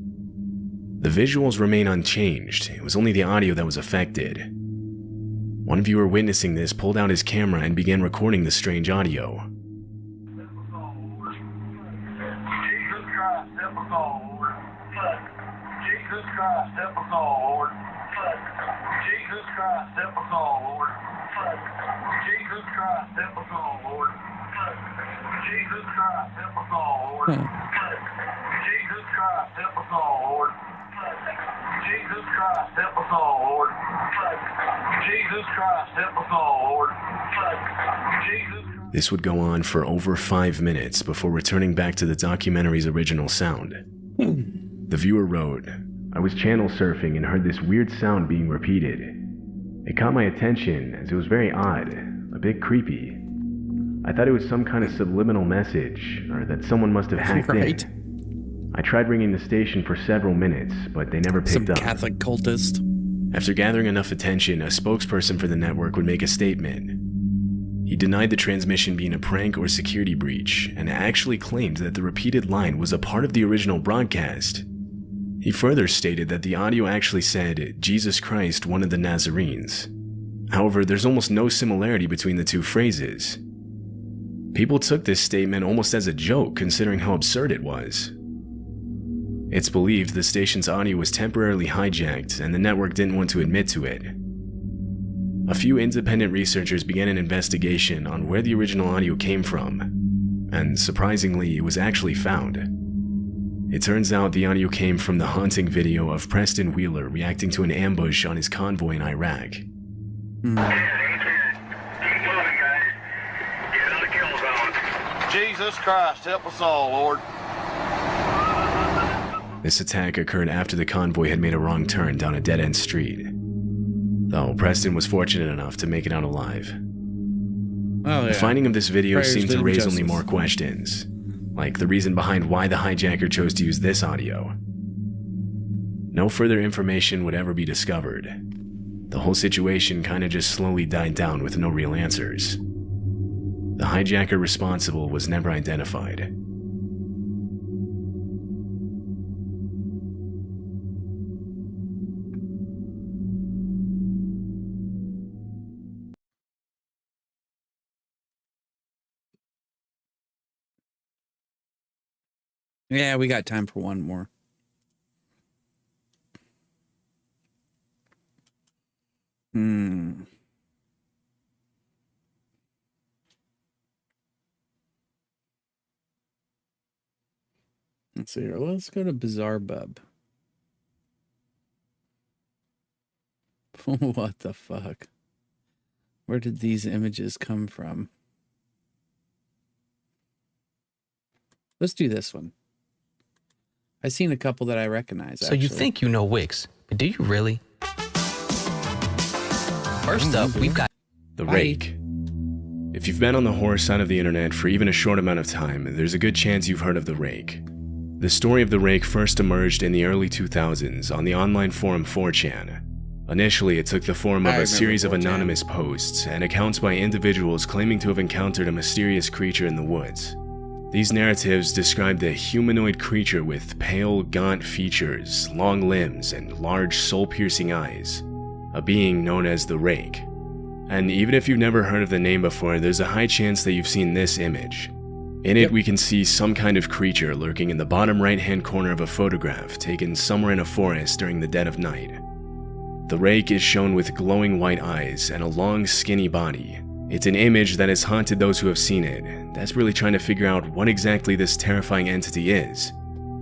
Speaker 4: The visuals remain unchanged, it was only the audio that was affected. One viewer witnessing this pulled out his camera and began recording the strange audio.
Speaker 13: Jesus Christ, help us all, Lord. Jesus Christ, help us all, Lord. Jesus Christ, help us all, Lord. Jesus Christ, help us all, Lord. Jesus Christ, help us all, Lord. Jesus Christ, help us all, Lord. Jesus Christ, help us all, Lord. Jesus Christ, help us all, Lord. Jesus.
Speaker 4: This would go on for over 5 minutes before returning back to the documentary's original sound. The viewer wrote, "I was channel surfing and heard this weird sound being repeated. It caught my attention as it was very odd, a bit creepy. I thought it was some kind of subliminal message, or that someone must have hacked in. I tried ringing the station for several minutes, but they never picked up.
Speaker 2: Some Catholic cultist.
Speaker 4: After gathering enough attention, a spokesperson for the network would make a statement. He denied the transmission being a prank or security breach, and actually claimed that the repeated line was a part of the original broadcast. He further stated that the audio actually said, 'Jesus Christ, one of the Nazarenes.' However, there's almost no similarity between the two phrases. People took this statement almost as a joke, considering how absurd it was. It's believed the station's audio was temporarily hijacked, and the network didn't want to admit to it. A few independent researchers began an investigation on where the original audio came from, and surprisingly, it was actually found. It turns out the audio came from the haunting video of Preston Wheeler reacting to an ambush on his convoy in Iraq.
Speaker 13: Jesus Christ, help us all, Lord.
Speaker 4: This attack occurred after the convoy had made a wrong turn down a dead-end street. Though Preston was fortunate enough to make it out alive.
Speaker 2: Oh, yeah.
Speaker 4: The finding of this video
Speaker 2: Prayers
Speaker 4: seemed to
Speaker 2: did
Speaker 4: raise
Speaker 2: justice.
Speaker 4: only more questions, like the reason behind why the hijacker chose to use this audio. No further information would ever be discovered. The whole situation kinda just slowly died down with no real answers. The hijacker responsible was never identified.
Speaker 2: Yeah, we got time for one more. Let's see here. Let's go to Bizarre Bub. What the fuck? Where did these images come from? Let's do this one. I've seen a couple that I recognize.
Speaker 16: So you think you know Wix, but do you really? First up, we've got
Speaker 4: The Rake. If you've been on the horror side of the internet for even a short amount of time, there's a good chance you've heard of The Rake. The story of The Rake first emerged in the early 2000s on the online forum 4chan. Initially, it took the form of a series of anonymous posts and accounts by individuals claiming to have encountered a mysterious creature in the woods. These narratives described a humanoid creature with pale, gaunt features, long limbs, and large, soul-piercing eyes, a being known as the Rake. And even if you've never heard of the name before, there's a high chance that you've seen this image. In it, we can see some kind of creature lurking in the bottom right-hand corner of a photograph taken somewhere in a forest during the dead of night. The Rake is shown with glowing white eyes and a long, skinny body. It's an image that has haunted those who have seen it, desperately trying to figure out what exactly this terrifying entity is.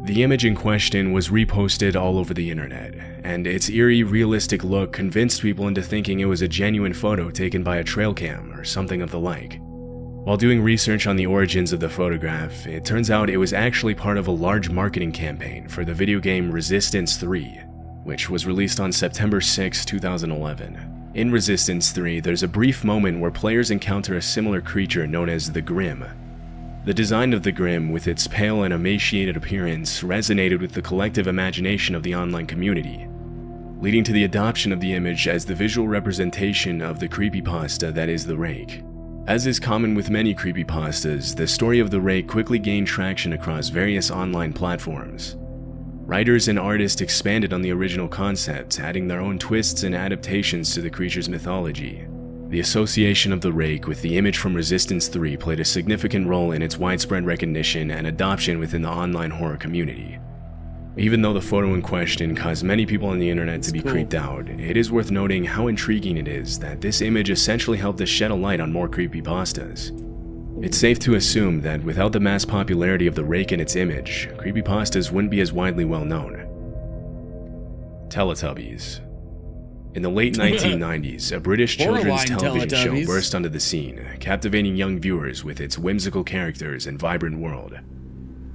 Speaker 4: The image in question was reposted all over the internet, and its eerie, realistic look convinced people into thinking it was a genuine photo taken by a trail cam or something of the like. While doing research on the origins of the photograph, it turns out it was actually part of a large marketing campaign for the video game Resistance 3, which was released on September 6, 2011. In Resistance 3, there's a brief moment where players encounter a similar creature known as the Grim. The design of the Grim, with its pale and emaciated appearance, resonated with the collective imagination of the online community, leading to the adoption of the image as the visual representation of the creepypasta that is the Rake. As is common with many creepypastas, the story of the Rake quickly gained traction across various online platforms. Writers and artists expanded on the original concept, adding their own twists and adaptations to the creature's mythology. The association of the rake with the image from Resistance 3 played a significant role in its widespread recognition and adoption within the online horror community. Even though the photo in question caused many people on the internet to be creeped out, it is worth noting how intriguing it is that this image essentially helped us shed a light on more creepypastas. It's safe to assume that without the mass popularity of the rake and its image, creepypastas wouldn't be as widely well known. Teletubbies. In the late 1990s, a British children's television show burst onto the scene, captivating young viewers with its whimsical characters and vibrant world.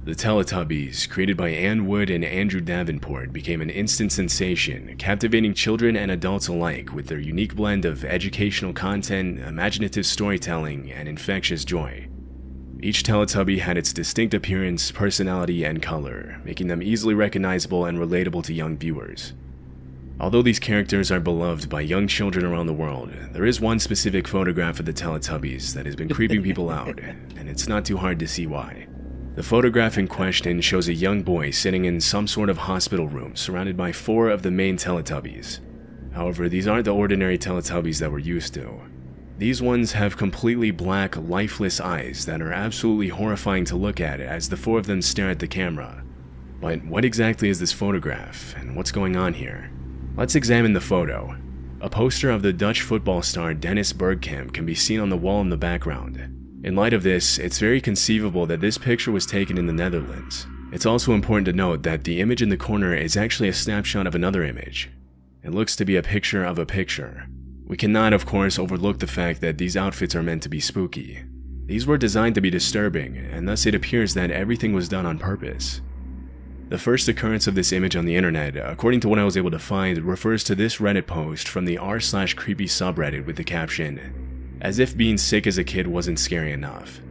Speaker 4: The Teletubbies, created by Ann Wood and Andrew Davenport, became an instant sensation, captivating children and adults alike with their unique blend of educational content, imaginative storytelling, and infectious joy. Each Teletubby had its distinct appearance, personality, and color, making them easily recognizable and relatable to young viewers. Although these characters are beloved by young children around the world, there is one specific photograph of the Teletubbies that has been creeping people out, and it's not too hard to see why. The photograph in question shows a young boy sitting in some sort of hospital room surrounded by 4 of the main Teletubbies. However, these aren't the ordinary Teletubbies that we're used to. These ones have completely black, lifeless eyes that are absolutely horrifying to look at as the 4 of them stare at the camera. But what exactly is this photograph, and what's going on here? Let's examine the photo. A poster of the Dutch football star Dennis Bergkamp can be seen on the wall in the background. In light of this, it's very conceivable that this picture was taken in the Netherlands. It's also important to note that the image in the corner is actually a snapshot of another image. It looks to be a picture of a picture. We cannot, of course, overlook the fact that these outfits are meant to be spooky. These were designed to be disturbing, and thus it appears that everything was done on purpose. The first occurrence of this image on the internet, according to what I was able to find, refers to this Reddit post from the r/creepy subreddit with the caption, "As if being sick as a kid wasn't scary enough."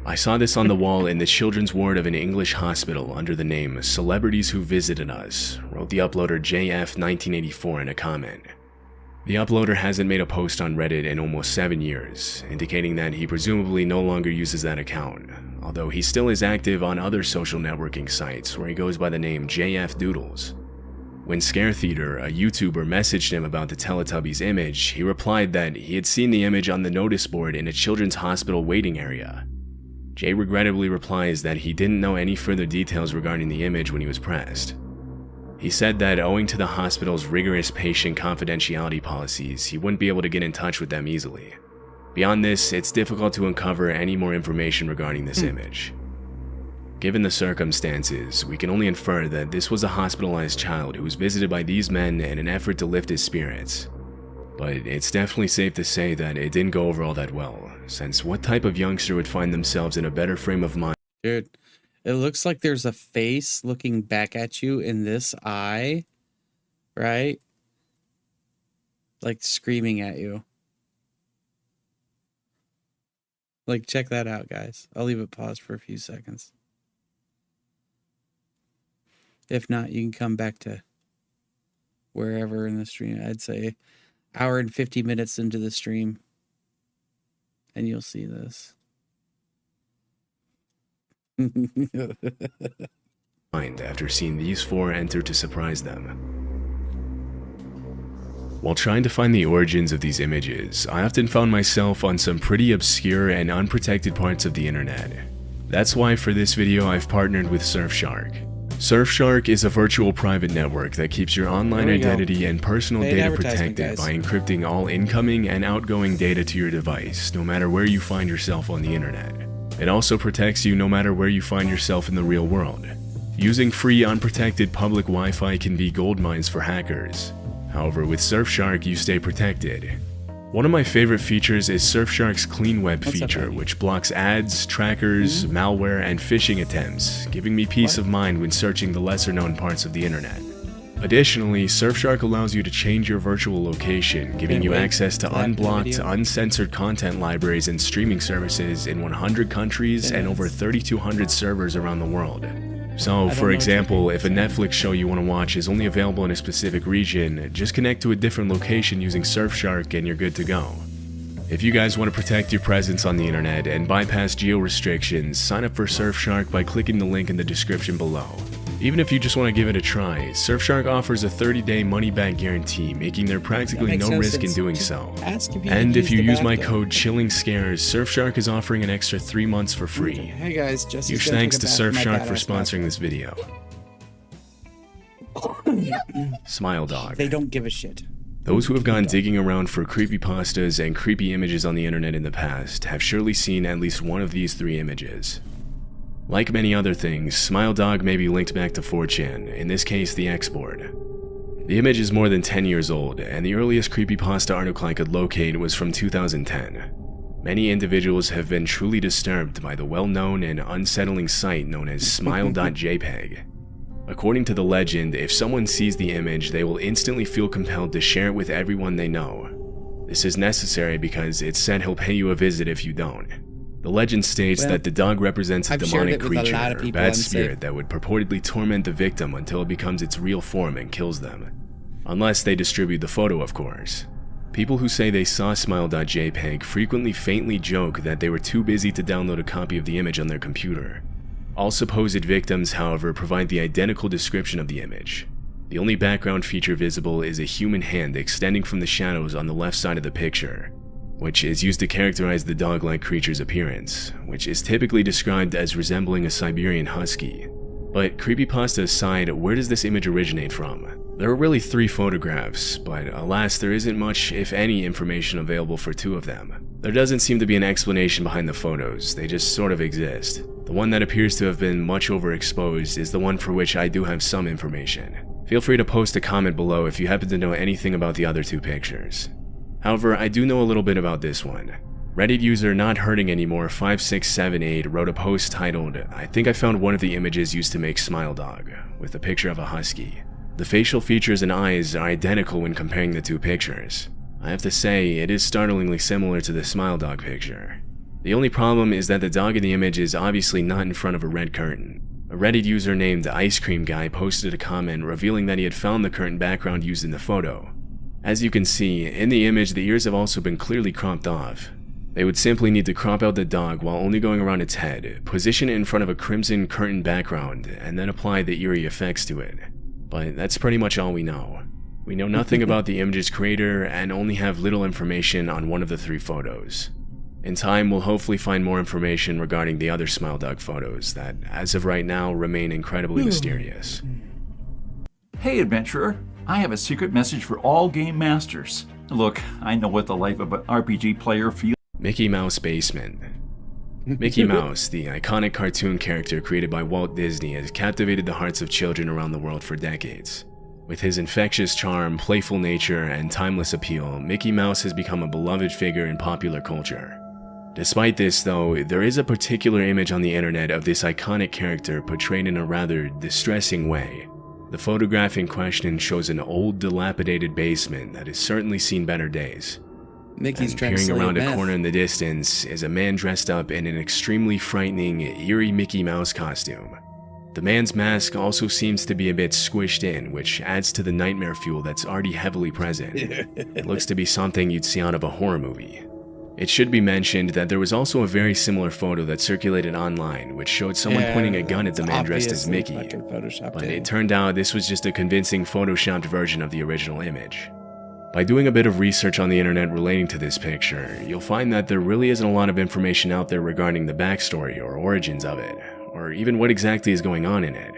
Speaker 4: I saw this on the wall in the children's ward of an English hospital under the name Celebrities Who Visited Us, wrote the uploader JF1984 in a comment. The uploader hasn't made a post on Reddit in almost 7 years, indicating that he presumably no longer uses that account, although he still is active on other social networking sites where he goes by the name JF Doodles. When Scare Theater, a YouTuber, messaged him about the Teletubbies image, he replied that he had seen the image on the notice board in a children's hospital waiting area. Jay regrettably replies that he didn't know any further details regarding the image when he was pressed. He said that owing to the hospital's rigorous patient confidentiality policies, he wouldn't be able to get in touch with them easily. Beyond this, it's difficult to uncover any more information regarding this image. Given the circumstances, we can only infer that this was a hospitalized child who was visited by these men in an effort to lift his spirits. But it's definitely safe to say that it didn't go over all that well, since what type of youngster would find themselves in a better frame of mind?
Speaker 2: Dude, it looks like there's a face looking back at you in this eye, right? Like screaming at you. Like, check that out, guys. I'll leave it paused for a few seconds. If not, you can come back to wherever in the stream. I'd say hour and 50 minutes into the stream, and you'll see this.
Speaker 4: After seeing these 4 enter to surprise them. While trying to find the origins of these images, I often found myself on some pretty obscure and unprotected parts of the internet. That's why for this video I've partnered with Surfshark. Surfshark is a virtual private network that keeps your online identity and personal data protected by encrypting all incoming and outgoing data to your device, no matter where you find yourself on the internet. It also protects you no matter where you find yourself in the real world. Using free, unprotected public Wi-Fi can be gold mines for hackers. However, with Surfshark, you stay protected. One of my favorite features is Surfshark's Clean Web feature, which blocks ads, trackers, malware, and phishing attempts, giving me peace of mind when searching the lesser-known parts of the internet. Additionally, Surfshark allows you to change your virtual location, giving you access to unblocked, uncensored content libraries and streaming services in 100 countries and over 3,200 servers around the world. So, for example, if a Netflix show you want to watch is only available in a specific region, just connect to a different location using Surfshark and you're good to go. If you guys want to protect your presence on the internet and bypass geo restrictions, sign up for Surfshark by clicking the link in the description below. Even if you just want to give it a try, Surfshark offers a 30-day money-back guarantee, making there practically no risk in doing so. And if you use my code CHILLINGSCARES, Surfshark is offering an extra 3 months for free.
Speaker 2: Hey guys,
Speaker 4: Huge thanks to Surfshark for sponsoring this video. Smile Dog.
Speaker 2: They don't give a shit.
Speaker 4: Those who have gone digging around for creepypastas and creepy images on the internet in the past have surely seen at least one of these 3 images. Like many other things, Smile Dog may be linked back to 4chan, in this case the X-board. The image is more than 10 years old, and the earliest creepypasta article I could locate was from 2010. Many individuals have been truly disturbed by the well-known and unsettling site known as smile.jpg. According to the legend, if someone sees the image, they will instantly feel compelled to share it with everyone they know. This is necessary because it's said he'll pay you a visit if you don't. The legend states that the dog represents a demonic creature or bad spirit that would purportedly torment the victim until it becomes its real form and kills them. Unless they distribute the photo, of course. People who say they saw smile.jpg frequently faintly joke that they were too busy to download a copy of the image on their computer. All supposed victims, however, provide the identical description of the image. The only background feature visible is a human hand extending from the shadows on the left side of the picture, which is used to characterize the dog-like creature's appearance, which is typically described as resembling a Siberian husky. But creepypasta aside, where does this image originate from? There are really 3 photographs, but alas, there isn't much, if any, information available for 2 of them. There doesn't seem to be an explanation behind the photos, they just sort of exist. The one that appears to have been much overexposed is the one for which I do have some information. Feel free to post a comment below if you happen to know anything about the other 2 pictures. However, I do know a little bit about this one. Reddit user Not Hurting Anymore 5678 wrote a post titled, "I think I found one of the images used to make Smile Dog," with a picture of a husky. The facial features and eyes are identical when comparing the 2 pictures. I have to say, it is startlingly similar to the Smile Dog picture. The only problem is that the dog in the image is obviously not in front of a red curtain. A Reddit user named Ice Cream Guy posted a comment revealing that he had found the curtain background used in the photo. As you can see, in the image the ears have also been clearly cropped off. They would simply need to crop out the dog while only going around its head, position it in front of a crimson curtain background, and then apply the eerie effects to it. But that's pretty much all we know. We know nothing about the image's creator and only have little information on one of the 3 photos. In time, we'll hopefully find more information regarding the other Smile Dog photos that, as of right now, remain incredibly mysterious.
Speaker 17: Hey adventurer, I have a secret message for all game masters. Look, I know what the life of an RPG player feels.
Speaker 4: Mickey Mouse Basement. Mickey Mouse, the iconic cartoon character created by Walt Disney, has captivated the hearts of children around the world for decades. With his infectious charm, playful nature, and timeless appeal, Mickey Mouse has become a beloved figure in popular culture. Despite this, though, there is a particular image on the internet of this iconic character portrayed in a rather distressing way. The photograph in question shows an old, dilapidated basement that has certainly seen better days.
Speaker 2: Mickey's
Speaker 4: and
Speaker 2: trying to
Speaker 4: peering
Speaker 2: sell you
Speaker 4: around a
Speaker 2: meth.
Speaker 4: corner in the distance is a man dressed up in an extremely frightening, eerie Mickey Mouse costume. The man's mask also seems to be a bit squished in, which adds to the nightmare fuel that's already heavily present. It looks to be something you'd see out of a horror movie. It should be mentioned that there was also a very similar photo that circulated online, which showed someone pointing a gun at the man dressed as Mickey, but it turned out this was just a convincing photoshopped version of the original image. By doing a bit of research on the internet relating to this picture, you'll find that there really isn't a lot of information out there regarding the backstory or origins of it, or even what exactly is going on in it.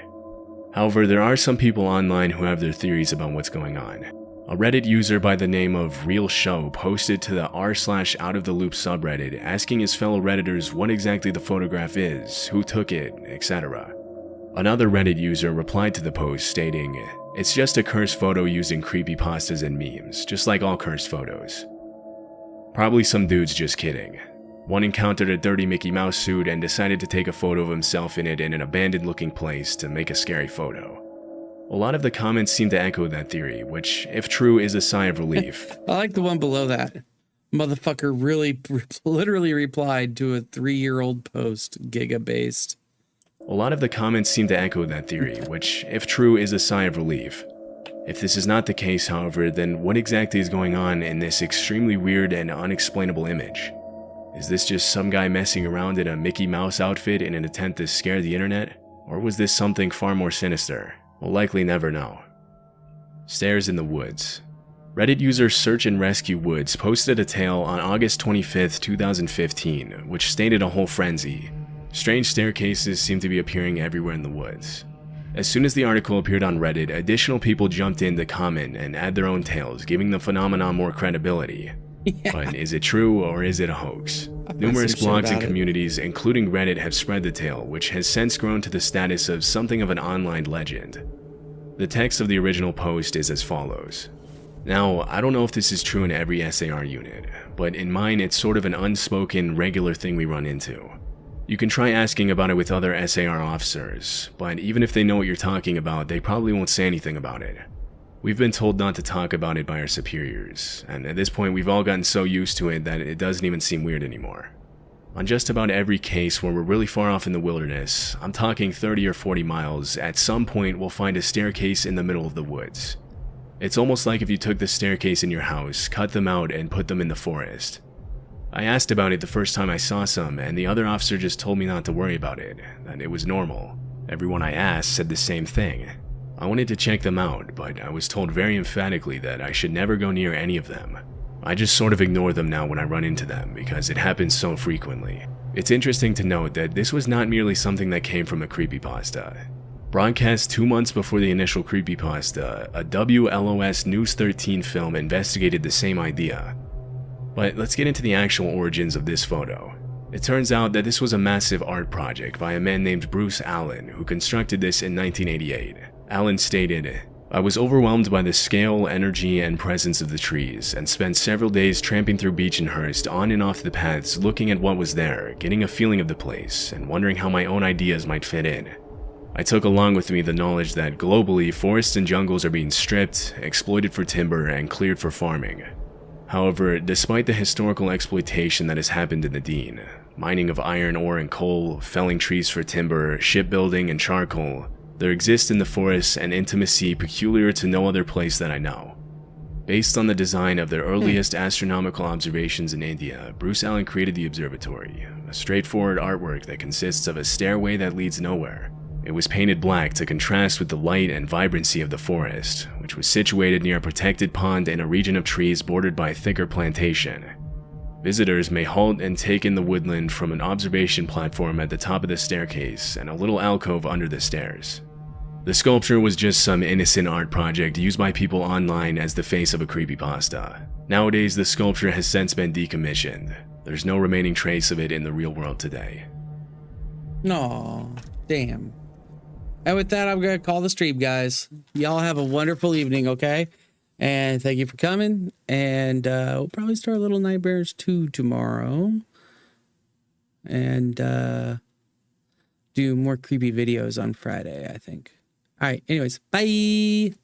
Speaker 4: However, there are some people online who have their theories about what's going on. A Reddit user by the name of Real Show posted to the r/OutOfTheLoop subreddit asking his fellow Redditors what exactly the photograph is, who took it, etc. Another Reddit user replied to the post stating, "It's just a cursed photo used in creepypastas and memes, just like all cursed photos." Probably some dude's just kidding. One encountered a dirty Mickey Mouse suit and decided to take a photo of himself in it in an abandoned looking place to make a scary photo. A lot of the comments seem to echo that theory, which, if true, is a sigh of relief.
Speaker 2: I like the one below that. Motherfucker really literally replied to a 3-year-old post, Giga-based.
Speaker 4: A lot of the comments seem to echo that theory, which, if true, is a sigh of relief. If this is not the case, however, then what exactly is going on in this extremely weird and unexplainable image? Is this just some guy messing around in a Mickey Mouse outfit in an attempt to scare the internet? Or was this something far more sinister? We'll likely never know. Stairs in the woods. Reddit user Search and Rescue Woods posted a tale on August 25th, 2015, which stated a whole frenzy. Strange staircases seem to be appearing everywhere in the woods. As soon as the article appeared on Reddit, additional people jumped in to comment and add their own tales, giving the phenomenon more credibility. Yeah. But is it true or is it a hoax? Numerous blogs and communities, including Reddit, have spread the tale, which has since grown to the status of something of an online legend. The text of the original post is as follows. Now, I don't know if this is true in every SAR unit, but in mine it's sort of an unspoken, regular thing we run into. You can try asking about it with other SAR officers, but even if they know what you're talking about, they probably won't say anything about it. We've been told not to talk about it by our superiors, and at this point we've all gotten so used to it that it doesn't even seem weird anymore. On just about every case where we're really far off in the wilderness, I'm talking 30 or 40 miles, at some point we'll find a staircase in the middle of the woods. It's almost like if you took the staircase in your house, cut them out, and put them in the forest. I asked about it the first time I saw some, and the other officer just told me not to worry about it, that it was normal. Everyone I asked said the same thing. I wanted to check them out, but I was told very emphatically that I should never go near any of them. I just sort of ignore them now when I run into them, because it happens so frequently. It's interesting to note that this was not merely something that came from a creepypasta. Broadcast 2 months before the initial creepypasta, a WLOS News 13 film investigated the same idea. But let's get into the actual origins of this photo. It turns out that this was a massive art project by a man named Bruce Allen, who constructed this in 1988. Allen stated, "I was overwhelmed by the scale, energy, and presence of the trees, and spent several days tramping through Beechenhurst on and off the paths looking at what was there, getting a feeling of the place, and wondering how my own ideas might fit in. I took along with me the knowledge that globally, forests and jungles are being stripped, exploited for timber, and cleared for farming. However, despite the historical exploitation that has happened in the Dean, mining of iron ore and coal, felling trees for timber, shipbuilding, and charcoal, there exists in the forests an intimacy peculiar to no other place that I know. Based on the design of their earliest astronomical observations in India, Bruce Allen created the observatory, a straightforward artwork that consists of a stairway that leads nowhere. It was painted black to contrast with the light and vibrancy of the forest, which was situated near a protected pond in a region of trees bordered by a thicker plantation. Visitors may halt and take in the woodland from an observation platform at the top of the staircase and a little alcove under the stairs. The sculpture was just some innocent art project used by people online as the face of a creepypasta. Nowadays, the sculpture has since been decommissioned. There's no remaining trace of it in the real world today."
Speaker 2: No, damn. And with that, I'm going to call the stream, guys. Y'all have a wonderful evening, okay? And thank you for coming. And we'll probably start Little Nightmares 2 tomorrow. And do more creepy videos on Friday, I think. All right, anyways, bye.